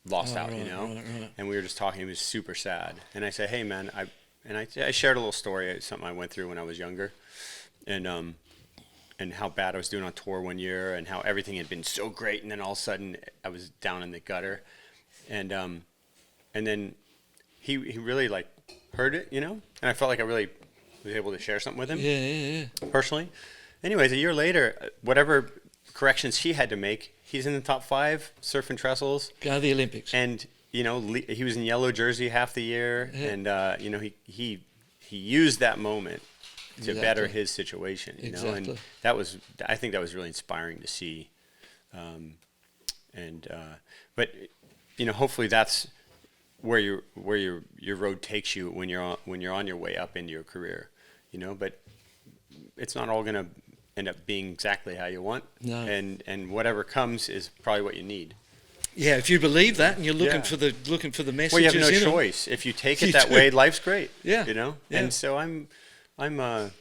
lost out, right. And we were just talking. He was super sad. And I said, hey man, I shared a little story, something I went through when I was younger. And how bad I was doing on tour one year, and how everything had been so great, and then all of a sudden I was down in the gutter, and then he really like heard it, and I felt like I really was able to share something with him, personally. Anyways, a year later, whatever corrections he had to make, he's in the top 5 surf and trestles. Go to the Olympics, and he was in yellow jersey half the year, and he used that moment to better his situation, and I think that was really inspiring to see, but hopefully that's where your road takes you when you're on your way up into your career, but it's not all gonna end up being exactly how you want, and whatever comes is probably what you need. If you believe that, and you're looking for the messages. Well, you have no choice. If you take it that way, life's great. And so I'm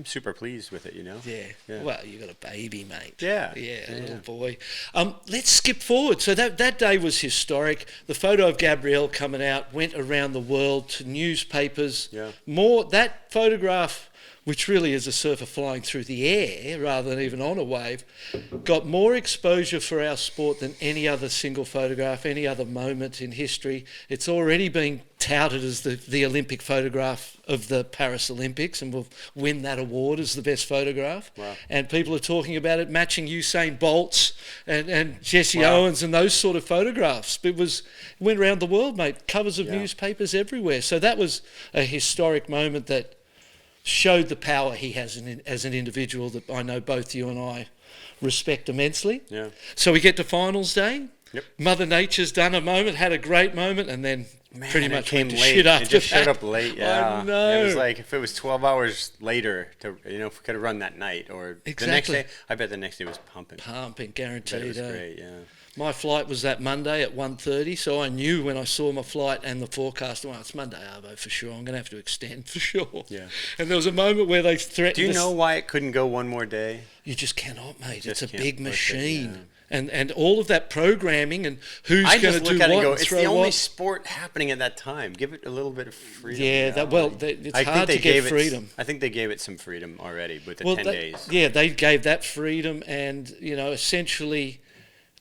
super pleased with it, Yeah. Well, you got a baby, mate. Yeah. Little boy. Let's skip forward. So that day was historic. The photo of Gabrielle coming out went around the world to newspapers. That photograph, which really is a surfer flying through the air rather than even on a wave, got more exposure for our sport than any other single photograph, any other moment in history. It's already been touted as the Olympic photograph of the Paris Olympics, and will win that award as the best photograph. Wow. And people are talking about it matching Usain Bolt's and Jesse Owens and those sort of photographs. It went around the world, mate. Covers of newspapers everywhere. So that was a historic moment that showed the power he has as an individual that I know both you and I respect immensely. So we get to finals day. Mother Nature's done a moment, had a great moment, and then pretty much came went to late. shit after It just that. showed up late. I know. It was like if it was 12 hours later, if we could have run that night or the next day. I bet the next day was pumping. Guaranteed. It was great. My flight was that Monday at 1:30, so I knew when I saw my flight and the forecast, well, it's Monday, Arvo, for sure. I'm going to have to extend for sure. And there was a moment where they threatened. Do you know why it couldn't go one more day? You just cannot, mate. It's a big machine. And all of that programming and who's going to do what. I just look at it and go, it's the only sport happening at that time. Give it a little bit of freedom. It's hard to get freedom. I think they gave it some freedom already with the 10 days. Yeah, they gave that freedom, and essentially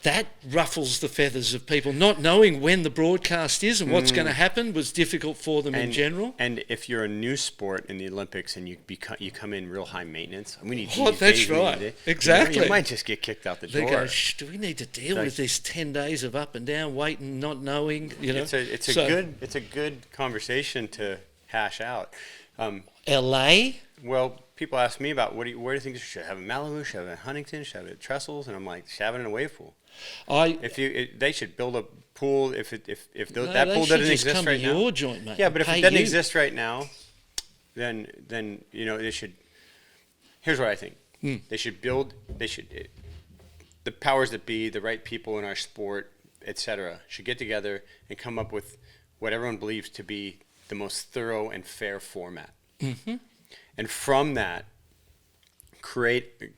that ruffles the feathers of people. Not knowing when the broadcast is and what's going to happen was difficult for them in general. And if you're a new sport in the Olympics and you come in real high maintenance, we need that's right. Exactly. You might just get kicked out the door. They go, do we need to deal with this 10 days of up and down, waiting, not knowing? It's a good conversation to hash out. LA. Well, people ask me about where do you think should I have in Malibu, should I have it in Huntington, should I have it at Trestles, and I'm like, should I have it in a wave pool. They should build a pool if that pool doesn't exist right now. Your joint, mate. Yeah, but if it doesn't exist right now, then they should. Here's what I think. They should build. The powers that be, the right people in our sport, etc., should get together and come up with what everyone believes to be the most thorough and fair format. Mm-hmm. And from that, create the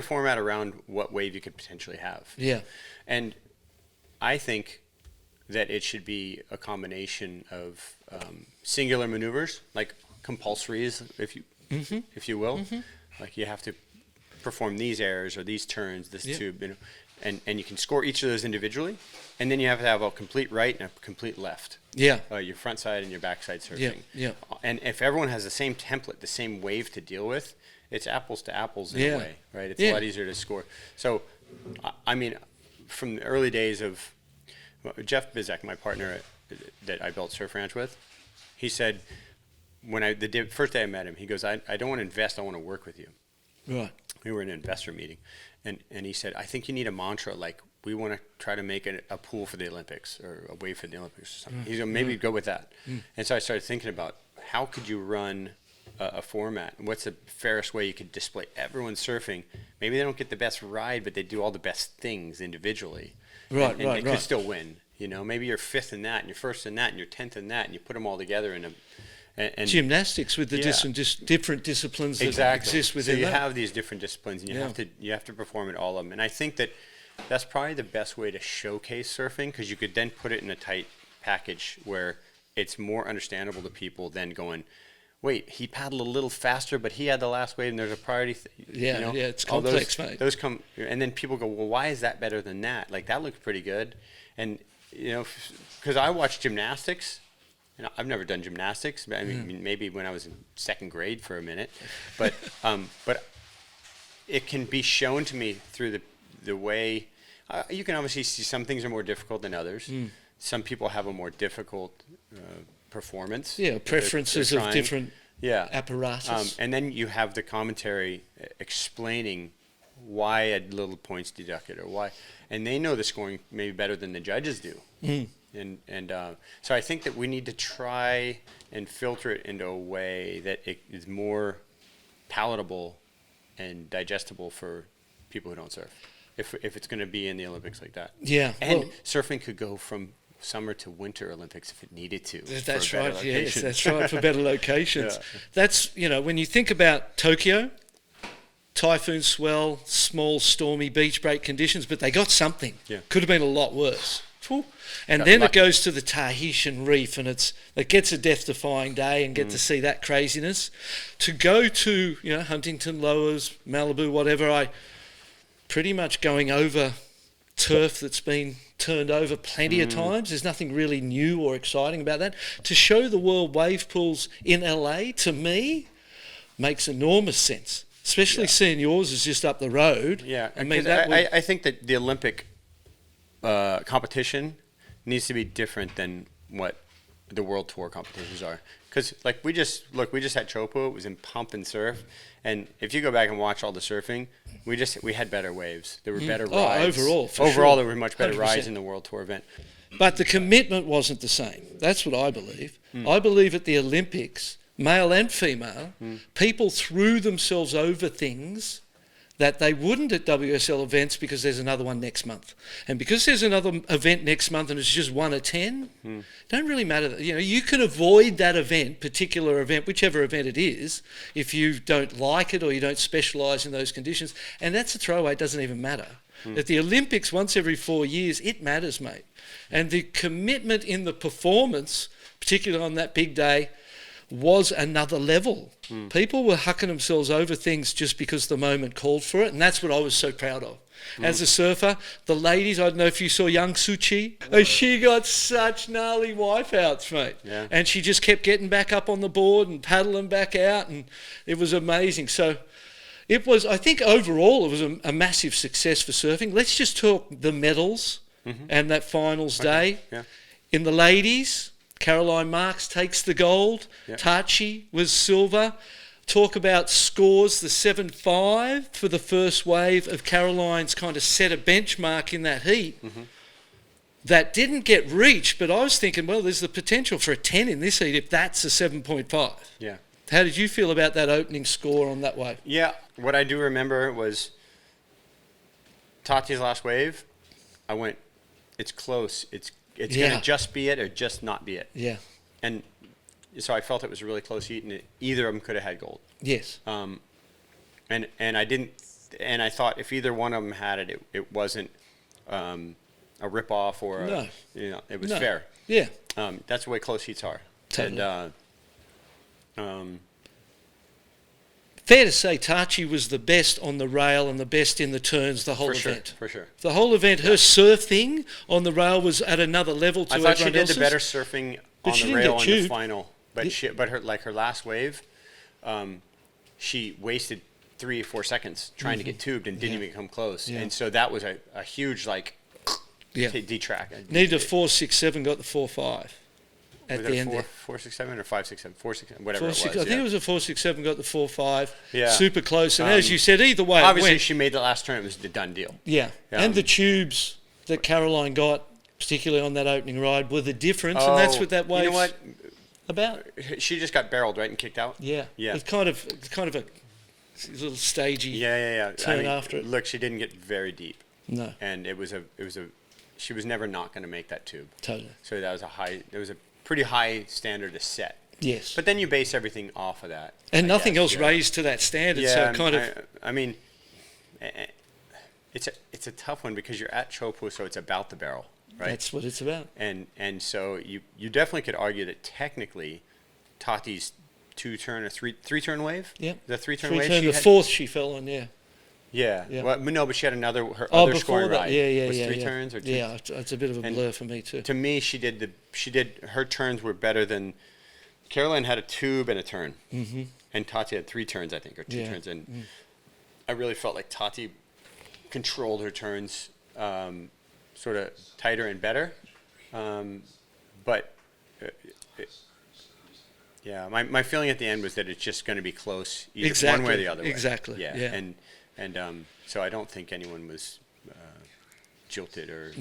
format around what wave you could potentially have. Yeah. And I think that it should be a combination of singular maneuvers, like compulsories, if you will. Mm-hmm. Like you have to perform these airs or these turns, this tube, and you can score each of those individually, and then you have to have a complete right and a complete left. Yeah. Your front side and your back side surfing. Yeah. And if everyone has the same template, the same wave to deal with, it's apples to apples in a way, right? It's a lot easier to score. So, I mean, from the early days of Jeff Bizek, my partner that I built Surf Ranch with, he said, the first day I met him, he goes, I don't want to invest, I want to work with you. Right. We were in an investor meeting, and he said, I think you need a mantra like, we want to try to make a pool for the Olympics or a wave for the Olympics or something. He's going, maybe go with that. And so I started thinking about how could you run a format? What's the fairest way you could display everyone surfing? Maybe they don't get the best ride, but they do all the best things individually. Right, and they could still win. Maybe you're fifth in that, and you're first in that, and you're 10th in that, and you put them all together in a... And gymnastics with the different disciplines that exist within that. So you have these different disciplines, and you have to perform at all of them. And I think that's probably the best way to showcase surfing, because you could then put it in a tight package where it's more understandable to people than going, wait, he paddled a little faster, but he had the last wave, and there's a priority. It's complex, mate. Those come, and then people go, well, why is that better than that? Like, that looks pretty good. And, because I watch gymnastics, and I've never done gymnastics. I mean, maybe when I was in second grade for a minute, but it can be shown to me through the way you can obviously see some things are more difficult than others. Some people have a more difficult performance. Yeah, preferences of different apparatus. And then you have the commentary explaining why a little points deducted or why, and they know the scoring maybe better than the judges do. And so I think that we need to try and filter it into a way that it is more palatable and digestible for people who don't surf. If it's going to be in the Olympics like that. Yeah. And surfing could go from summer to winter Olympics if it needed to. That's right. Yes, that's right, for better locations. That's, when you think about Tokyo, typhoon swell, small stormy beach break conditions, but they got something. Yeah. Could have been a lot worse. And then it goes to the Tahitian reef, and it gets a death-defying day and get to see that craziness. To go to Huntington Lowers, Malibu, whatever, I pretty much going over turf that's been turned over plenty of times. There's nothing really new or exciting about that. To show the world wave pools in LA, to me, makes enormous sense. Especially seeing yours is just up the road. Yeah, I think that the Olympic competition needs to be different than what the World Tour competitions are. Because we just had Chopo. It was in pump and surf, and if you go back and watch all the surfing, we had better waves. There were better rides. Overall, there were much better 100%. Rides in the World Tour event. But the commitment wasn't the same. That's what I believe. I believe at the Olympics, male and female, people threw themselves over things that they wouldn't at WSL events because there's another one next month. And because there's another event next month and it's just 1 of 10, don't really matter. You can avoid that particular event, whichever event it is, if you don't like it or you don't specialise in those conditions. And that's a throwaway, it doesn't even matter. At the Olympics, once every 4 years, it matters, mate. And the commitment in the performance, particularly on that big day, was another level. People were hucking themselves over things just because the moment called for it, and that's what I was so proud of. As a surfer, the ladies, I don't know if you saw young Suchi, she got such gnarly wipeouts, mate. Yeah. And she just kept getting back up on the board and paddling back out, and it was amazing. So it was, I think overall, it was a massive success for surfing. Let's just talk the medals and that finals day. Yeah. In the ladies, Caroline Marks takes the gold. Yep. Tachi was silver. Talk about scores, the 7.5 for the first wave of Caroline's kind of set a benchmark in that heat. That didn't get reached, but I was thinking, well, there's the potential for a 10 in this heat if that's a 7.5. Yeah. How did you feel about that opening score on that wave? Yeah, what I do remember was Tati's last wave. I went, it's close. It's going to just be it or just not be it. Yeah. And so I felt it was a really close heat, and either of them could have had gold. Yes. And I didn't, and I thought if either one of them had it, it wasn't a rip-off or it was fair. Yeah. That's the way close heats are. Totally. And fair to say Tachi was the best on the rail and the best in the turns the whole event. For sure. The whole event, her surfing on the rail was at another level to everyone else's. I thought she did the better surfing on the rail in the final. But her last wave, she wasted 3 or 4 seconds trying to get tubed and didn't even come close. Yeah. And so that was a huge detract. Needed a 4.67, got the 4.5 at the end. 4.67 or 5.67, 4.67, whatever it was. I think it was a 4.67, got the 4.5. Yeah. Super close. And as you said, either way, obviously she made the last turn. It was the done deal. Yeah. And the tubes that Caroline got, particularly on that opening ride, were the difference. And that's what that wave. You know what? About she just got barreled, right, and kicked out. Yeah. It's kind of a little stagey. Turn after it. Look, she didn't get very deep. No. And it was she was never not going to make that tube. Totally. So that was a pretty high standard to set. Yes. But then you base everything off of that. And nothing else raised to that standard. Yeah. So I mean, it's a tough one because you're at Chopu, so it's about the barrel. Right? That's what it's about. And so you definitely could argue that technically Tati's 2-turn or 3-turn wave? Yeah. The 3-turn wave? The fourth she fell on, yeah. Yeah. Well, no, but she had her other scoring ride. Yeah. Was 3 turns or 2? Yeah, it's a bit of a blur for me too. To me, her turns were better than Caroline had a tube and a turn. Mm-hmm. And Tati had 3 turns, I think, or 2 turns. And I really felt like Tati controlled her turns sort of tighter and better. But my feeling at the end was that it's just going to be close either one way or the other way. Exactly. Yeah. And so I don't think anyone was jilted or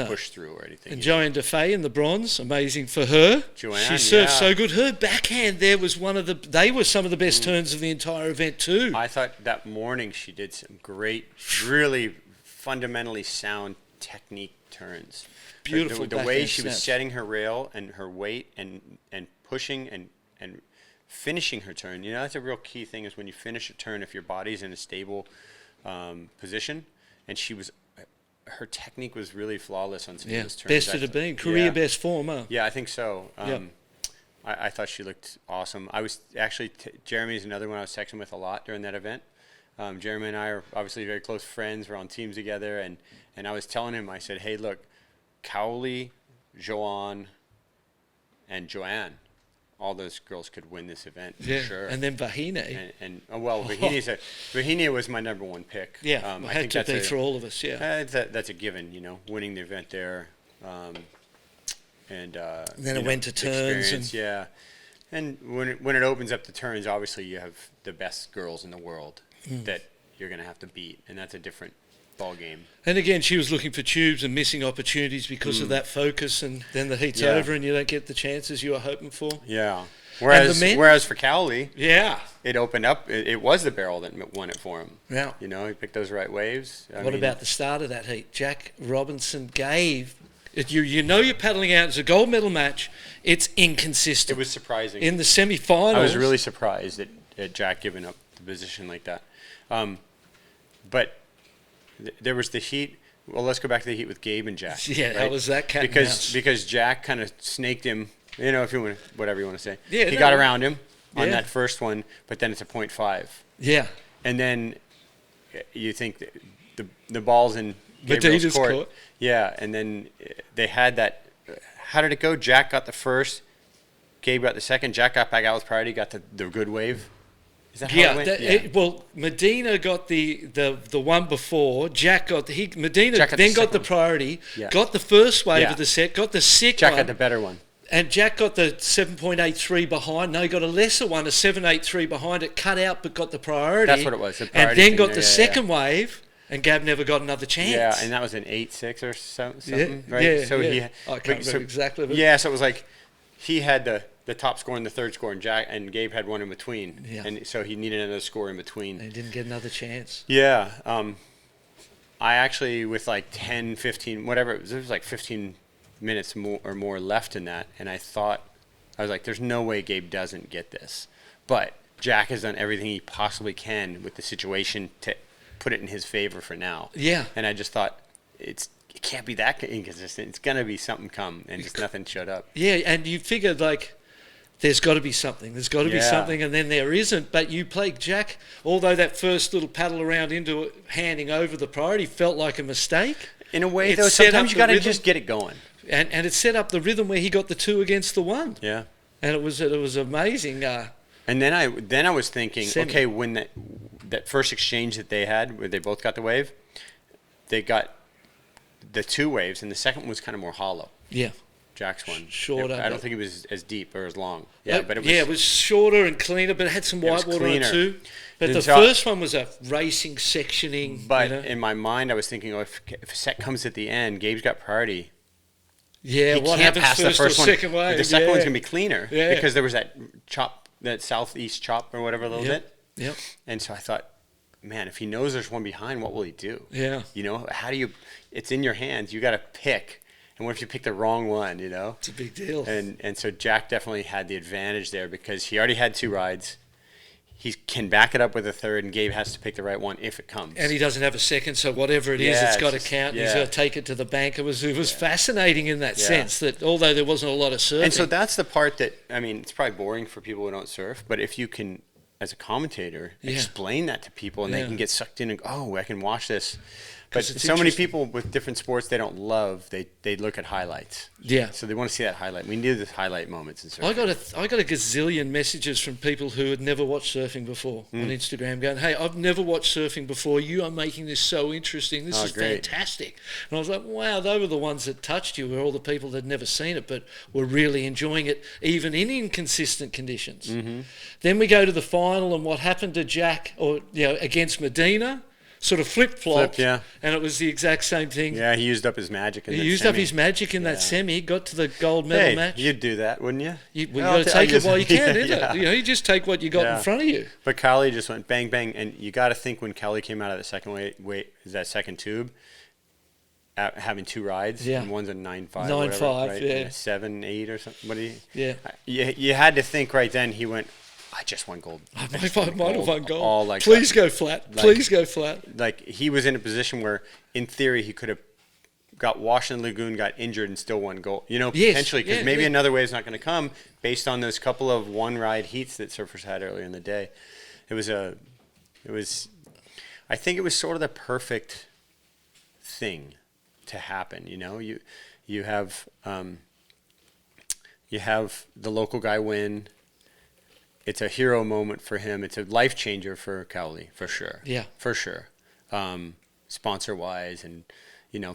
pushed through or anything. And Joanne Defay in the bronze, amazing for her. Joanne, she surfed so good. Her backhand there was they were some of the best turns of the entire event too. I thought that morning she did some great, really fundamentally sound technique turns. Beautiful. The way she was setting her rail and her weight and pushing and finishing her turn. You know, that's a real key thing is when you finish a turn, if your body's in a stable position, and her technique was really flawless on some of those turns. Best it had been. Career best form, huh? Yeah, I think so. I thought she looked awesome. I was actually, Jeremy's another one I was texting with a lot during that event. Jeremy and I are obviously very close friends. We're on teams together, and I was telling him, I said, hey, look, Cowley, Joanne, and Joanne, all those girls could win this event for sure. And then Vahine. Vahine was my number one pick. Yeah, I think had to be for all of us, that's a given, you know, winning the event there. And then it went to turns. And when it opens up the turns, obviously you have the best girls in the world that you're going to have to beat, and that's a different ball game. And again, she was looking for tubes and missing opportunities because of that focus, and then the heat's over and you don't get the chances you were hoping for. Yeah. Whereas for Cowley, it opened up. It was the barrel that won it for him. Yeah. You know, he picked those right waves. What about the start of that heat? Jack Robinson gave. You know you're paddling out. It's a gold medal match. It's inconsistent. It was surprising. In the semi-finals. I was really surprised at Jack giving up the position like that. But there was the heat. Well, let's go back to the heat with Gabe and Jack. Yeah, right? That was that cat because Jack kind of snaked him if you want, whatever you want to say. Yeah, he got around him on that first one, but then it's a 0.5. Yeah. And then you think the ball's in Gabriel's court. Yeah, and then they had that. How did it go? Jack got the first. Gabe got the second. Jack got back out with priority. Got the good wave. Is that how it went? Medina got the one before. Jack got Medina then got the priority. Yeah. Got the first wave of the set. Got the second. Jack got the better one. And Jack got the 7.83 behind. No, he got a lesser one, a 7.83 behind it, cut out, but got the priority. That's what it was. And then got the second wave, and Gab never got another chance. Yeah, and that was an 8.6 or something, right? Yeah, so I can't remember exactly. Yeah, so it was like he had the top score and the third score, and Gabe had one in between. Yeah. And so he needed another score in between. And he didn't get another chance. Yeah. I actually, with like 10, 15, whatever, there was like 15 minutes more left in that, and I was like, there's no way Gabe doesn't get this. But Jack has done everything he possibly can with the situation to put it in his favor for now. Yeah. And I just thought, it can't be that inconsistent. It's going to be something come, and just nothing showed up. Yeah, and you figured, like, there's got to be something. There's got to be something, and then there isn't. But you played Jack, although that first little paddle around into it, handing over the priority felt like a mistake. In a way, though, sometimes you got to just get it going. And it set up the rhythm where he got the 2 against the 1. Yeah. And it was amazing. And then I was thinking, okay, when that first exchange that they had, where they both got the wave, they got the 2 waves, and the second one was kind of more hollow. Yeah. Jack's one. Shorter. I don't think it was as deep or as long. Yeah, but it was shorter and cleaner, but it had some white water on it too. But the first one was a racing sectioning. But in my mind, I was thinking, if a set comes at the end, Gabe's got priority. Yeah, what happens first or second wave? The second one's going to be cleaner because there was that chop, that southeast chop or whatever a little bit. Yep. And so I thought, man, if he knows there's one behind, what will he do? Yeah. How do you? It's in your hands. You got to pick. And what if you pick the wrong one? It's a big deal. And so Jack definitely had the advantage there because he already had 2 rides. He can back it up with a third, and Gabe has to pick the right one if it comes. And he doesn't have a second, so whatever it is, it's got to count. He's got to take it to the bank. It was fascinating in that sense that although there wasn't a lot of surfing. And so that's the part that, it's probably boring for people who don't surf, but if you can, as a commentator, explain that to people and they can get sucked in and go, oh, I can watch this. But so many people with different sports they don't love, they look at highlights. Yeah. So they want to see that highlight. We need the highlight moments in surfing. I got a gazillion messages from people who had never watched surfing before on Instagram going, hey, I've never watched surfing before. You are making this so interesting. This is fantastic. And I was like, wow, they were the ones that touched you, were all the people that had never seen it but were really enjoying it, even in inconsistent conditions. Mm-hmm. Then we go to the final, and what happened to Jack against Medina? Sort of flip-flopped, and it was the exact same thing. Yeah, he used up his magic in that semi. He used up his magic in that semi. He got to the gold medal match. You'd do that, wouldn't you? You got to take it while you can, isn't it? You just take what you got in front of you. But Cowley just went bang, bang, and you got to think when Cowley came out of the second tube, having 2 rides, and one's a 9.5 9.5, right? yeah. And a 7, 8 or something. What do you? Yeah. You had to think right then. He went, I just won gold. I might have won gold. All like Please go flat. Please go flat. Like he was in a position where, in theory, he could have got washed in the lagoon, got injured, and still won gold. Potentially, because maybe another wave is not going to come based on those couple of one-ride heats that surfers had earlier in the day. I think it was sort of the perfect thing to happen. You have the local guy win. It's a hero moment for him. It's a life changer for Cowley, for sure. Yeah, for sure. Sponsor wise, and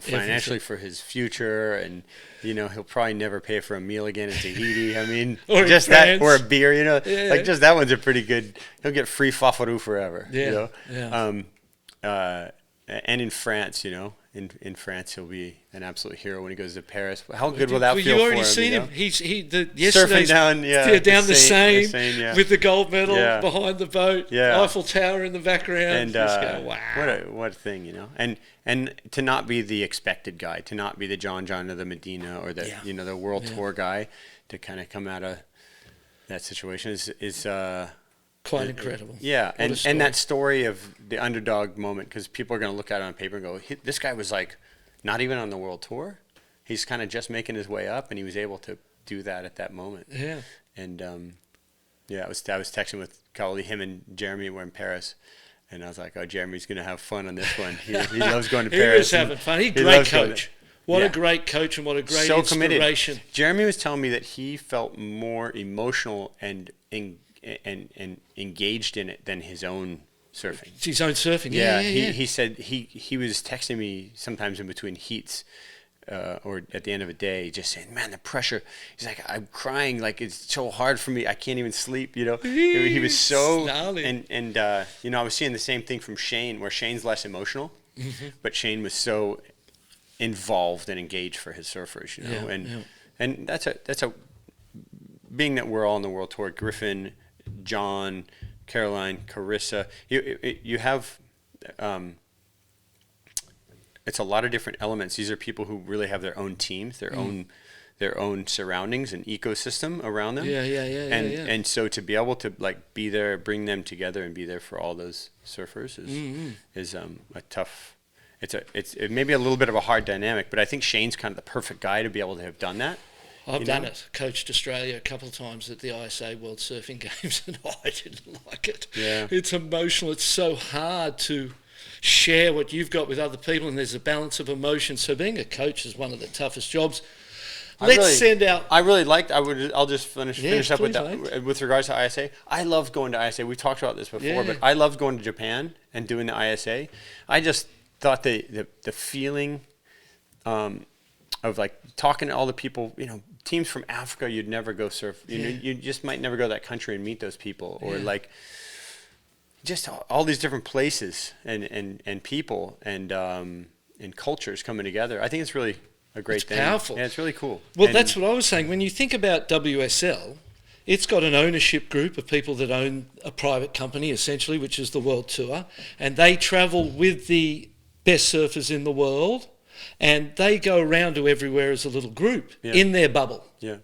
financially for his future, and he'll probably never pay for a meal again in Tahiti. or just that, or a beer. Yeah. Just that one's a pretty good. He'll get free fafaru forever. Yeah. And in France, in France, he'll be an absolute hero when he goes to Paris. How good will that feel for him? You already seen him. Yesterday's surfing down the Seine with the gold medal behind the boat, Yeah. Eiffel Tower in the background. And wow, what a thing, And to not be the expected guy, to not be the John or the Medina or the the World Tour guy, to kind of come out of that situation is quite incredible. Yeah, and that story of the underdog moment, because people are going to look at it on paper and go, this guy was like not even on the World Tour. He's kind of just making his way up, and he was able to do that at that moment. Yeah. And I was texting with Cowley, him and Jeremy were in Paris. And I was like, oh, Jeremy's going to have fun on this one. He loves going to Paris. He was having fun. He's a great coach. What a great coach and what a great inspiration. Committed. Jeremy was telling me that he felt more emotional and engaged in it than his own surfing. It's his own surfing. He said he was texting me sometimes in between heats or at the end of a day, just saying, man, the pressure. He's like, I'm crying, like it's so hard for me. I can't even sleep, He was so, and I was seeing the same thing from Shane, where Shane's less emotional, but Shane was so involved and engaged for his surfers, and that's a being that we're all on the world tour. Griffin, John, Caroline, Carissa, you have. It's a lot of different elements. These are people who really have their own teams, their own surroundings and ecosystem around them. And so to be able to like be there, bring them together, and be there for all those surfers is a tough. It may be a little bit of a hard dynamic, but I think Shane's kind of the perfect guy to be able to have done that. I've done it. Coached Australia a couple of times at the ISA World Surfing Games, and I didn't like it. Yeah. It's emotional. It's so hard to share what you've got with other people, and there's a balance of emotion. So being a coach is one of the toughest jobs. I'll just finish up with that. With regards to ISA, I loved going to ISA. We've talked about this before, but I loved going to Japan and doing the ISA. I just thought the feeling of like talking to all the people, teams from Africa, you'd never go surf. You just might never go to that country and meet those people, or like just all these different places and people and cultures coming together. I think it's really a great thing. It's powerful. Yeah, it's really cool. Well, that's what I was saying. When you think about WSL, it's got an ownership group of people that own a private company, essentially, which is the World Tour, and they travel with the best surfers in the world, and they go around to everywhere as a little group in their bubble. Yeah.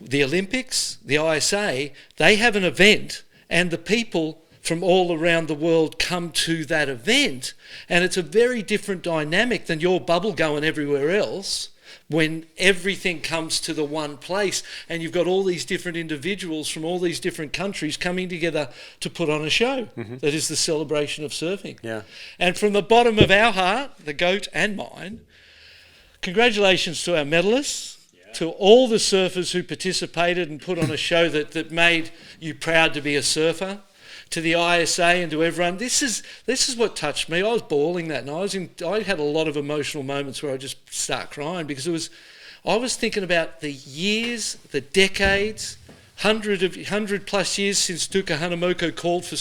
The Olympics, the ISA, they have an event, and the people from all around the world come to that event, and it's a very different dynamic than your bubble going everywhere else, when everything comes to the one place and you've got all these different individuals from all these different countries coming together to put on a show that is the celebration of surfing. Yeah. And from the bottom of our heart, the GOAT and mine, congratulations to our medalists, to all the surfers who participated and put on a show that made you proud to be a surfer, to the ISA and to everyone. This is what touched me. I was bawling that night. I had a lot of emotional moments where I just start crying, because I was thinking about the years, the decades, 100 plus years since Tuka Hanamoku called for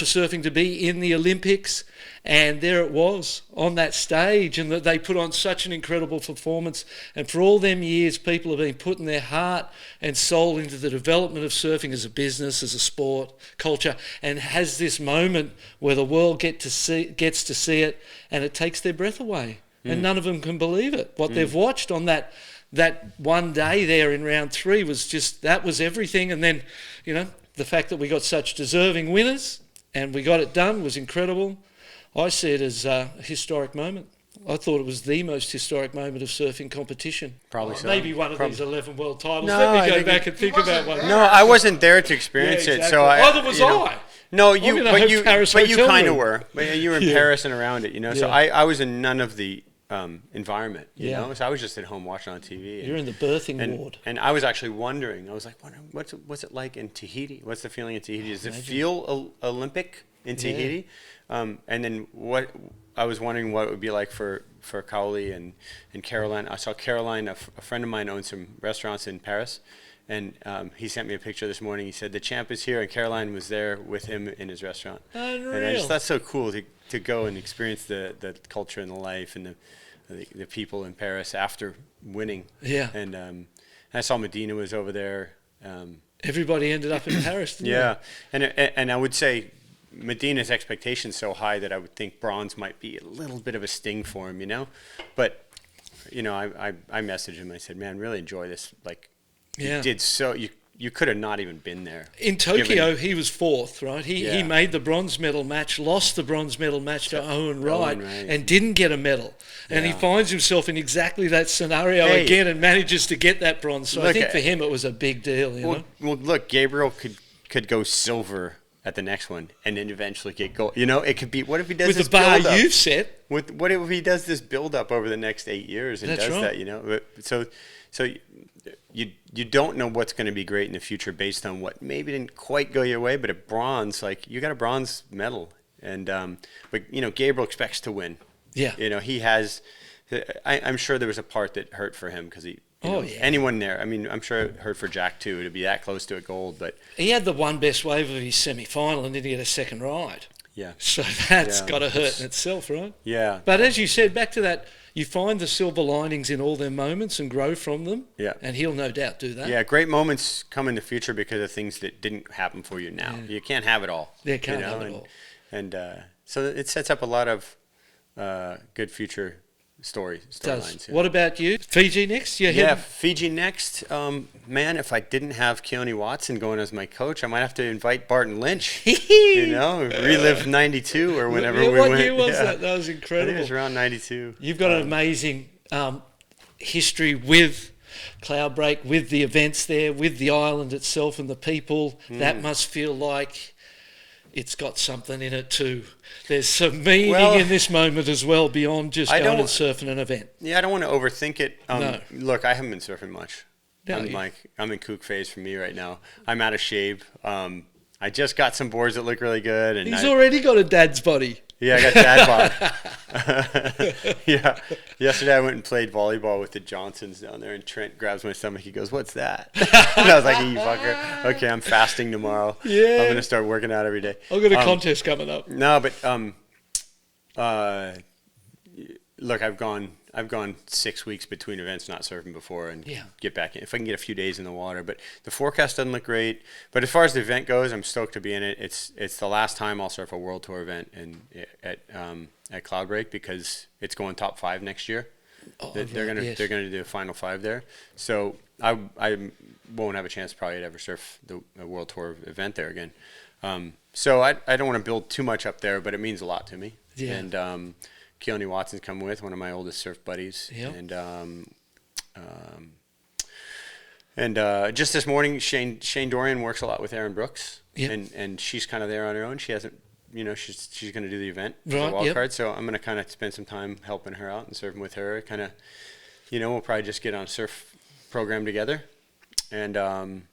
surfing to be in the Olympics, and there it was on that stage, and that they put on such an incredible performance. And for all them years, people have been putting their heart and soul into the development of surfing as a business, as a sport, culture, and has this moment where the world gets to see it, and it takes their breath away, and none of them can believe it. What they've watched on that one day there in round 3 that was everything. And then, the fact that we got such deserving winners and we got it done was incredible. I see it as a historic moment. I thought it was the most historic moment of surfing competition. Probably so. Maybe one of these 11 world titles. Let me go back and think about one. No, I wasn't there to experience it, so Neither was I. No, but you kind of were. But you were in Paris and around it, So I was in none of the environment, So I was just at home watching on TV. You're in the birthing ward. And I was actually wondering, what's it like in Tahiti? What's the feeling in Tahiti? Does it feel Olympic in Tahiti? And then I was wondering what it would be like for Cowley and Caroline. I saw Caroline, a friend of mine owns some restaurants in Paris, and he sent me a picture this morning. He said the champ is here, and Caroline was there with him in his restaurant. Unreal. And I just thought so cool to go and experience the culture and the life and the people in Paris after winning. Yeah. And I saw Medina was over there. Everybody ended up in Paris, didn't they? And I would say Medina's expectations so high that I would think bronze might be a little bit of a sting for him, But, I messaged him. I said, man, really enjoy this. Like, you you could have not even been there. In Tokyo, he was fourth, right? He made the bronze medal match, lost the bronze medal match to Owen Wright, and didn't get a medal. And he finds himself in exactly that scenario again and manages to get that bronze. So I think for him it was a big deal, you know? Well, look, Gabriel could go silver at the next one and then eventually get gold. You know, it could be, what if he does with this the bar build-up? you've set? What if he does this build-up over the next 8 years and that, you know? So you don't know what's going to be great in the future based on what maybe didn't quite go your way, but a bronze, like, you got a bronze medal. And, but, you know, Gabriel expects to win. Yeah. You know, he has, I'm sure there was a part that hurt for him because anyone there, I mean, I'm sure it hurt for Jack too, to be that close to a gold, but. He had the one best wave of his semi-final and didn't get a second ride. Yeah. So that's got to hurt in itself, right? Yeah. But as you said, back to that, you find the silver linings in all their moments and grow from them. Yeah. And he'll no doubt do that. Yeah, great moments come in the future because of things that didn't happen for you now. Yeah. You can't have it all. Yeah, can't have it all. And so it sets up a lot of good future storylines. What about you? Fiji next? Fiji next. Man, if I didn't have Keone Watson going as my coach, I might have to invite Barton Lynch. You know, relive '92 or whenever we went. What year was that? That was incredible. I think it was around '92. You've got an amazing history with Cloudbreak, with the events there, with the island itself and the people. That must feel like it's got something in it too. There's some meaning in this moment as well beyond just going and surfing an event. Yeah, I don't want to overthink it. No. Look, I haven't been surfing much. I'm in kook phase for me right now. I'm out of shape. I just got some boards that look really good. And He's already got a dad's body. Yeah, I got dad bod. Yeah. Yesterday I went and played volleyball with the Johnsons down there, and Trent grabs my stomach. He goes, "What's that?" And I was like, "You fucker." Okay, I'm fasting tomorrow. Yeah. I'm gonna start working out every day. I've got a contest coming up. No, but look, I've gone 6 weeks between events not surfing before and get back in. If I can get a few days in the water. But the forecast doesn't look great. But as far as the event goes, I'm stoked to be in it. It's the last time I'll surf a World Tour event at Cloudbreak because it's going top 5 next year. They're gonna do a final 5 there. So I won't have a chance probably to ever surf a World Tour event there again. So I don't want to build too much up there, but it means a lot to me. Yeah. And Keone Watson's coming with, one of my oldest surf buddies. Yep. And just this morning, Shane Dorian works a lot with Erin Brooks. Yep. And she's kind of there on her own. She hasn't, you know, she's going to do the event for the Right, wild card. So I'm going to kind of spend some time helping her out and surfing with her. Kind of, you know, we'll probably just get on a surf program together. And I'm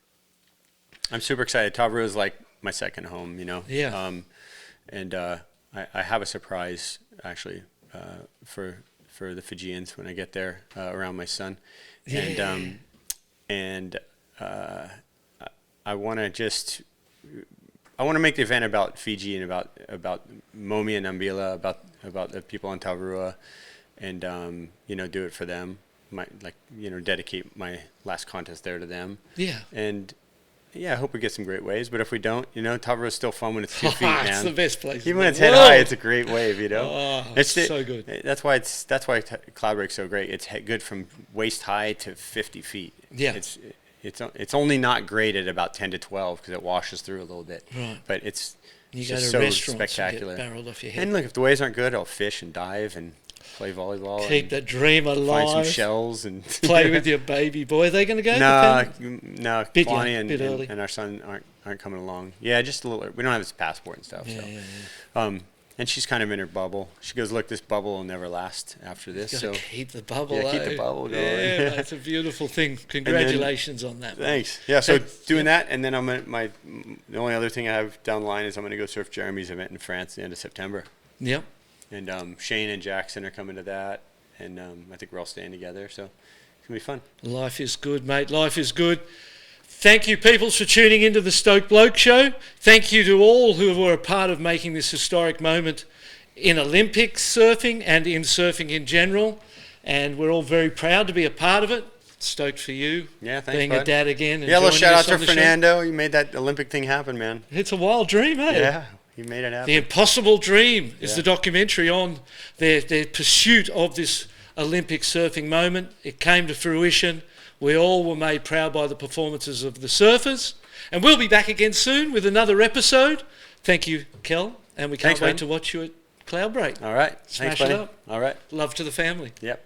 super excited. Tavra is like my second home, you know. Yeah. And I have a surprise actually for the Fijians when I get there around my son. Yeah. And I want to make the event about Fiji and about Momi and Ambila, about the people on Taurua, and you know, do it for them. Dedicate my last contest there to them. Yeah. And yeah, I hope we get some great waves. But if we don't, you know, Taurua is still fun when it's 2 feet, man. It's the best place. Even when it's head high, it's a great wave, you know. Oh, it's so good. That's why Cloudbreak's so great. It's good from waist high to 50 feet. Yeah. It's only not great at about 10 to 12 because it washes through a little bit. Right. But it's you just go to so spectacular. And get barreled off your head. And look, if the waves aren't good, I'll fish and dive and play volleyball. Keep the dream alive. Find some shells and play with your baby boy. Are they going to go? No. Bonnie and our son aren't coming along. Yeah, just a little. We don't have his passport and stuff. Yeah. And she's kind of in her bubble. She goes, "Look, this bubble will never last after this." So keep the bubble. Yeah, keep the bubble going. Yeah, that's a beautiful thing. Congratulations on that. Thanks. Yeah. So doing that, and then the only other thing I have down the line is I'm going to go surf Jeremy's event in France at the end of September. Yep. And Shane and Jackson are coming to that, and I think we're all staying together. So it's gonna be fun. Life is good, mate. Life is good. Thank you, people, for tuning into the Stoked Bloke Show. Thank you to all who were a part of making this historic moment in Olympics surfing and in surfing in general. And we're all very proud to be a part of it. Stoked for you. Yeah, thanks, being bud. a dad again. Yeah, a little shout out to Fernando. You made that Olympic thing happen, man. It's a wild dream, eh? Yeah, you made it happen. The Impossible Dream is the documentary on their pursuit of this Olympic surfing moment. It came to fruition. We all were made proud by the performances of the surfers. And we'll be back again soon with another episode. Thank you, Kel. And we can't wait to watch you at Cloudbreak. All right. Smash it up. All right. Love to the family. Yep.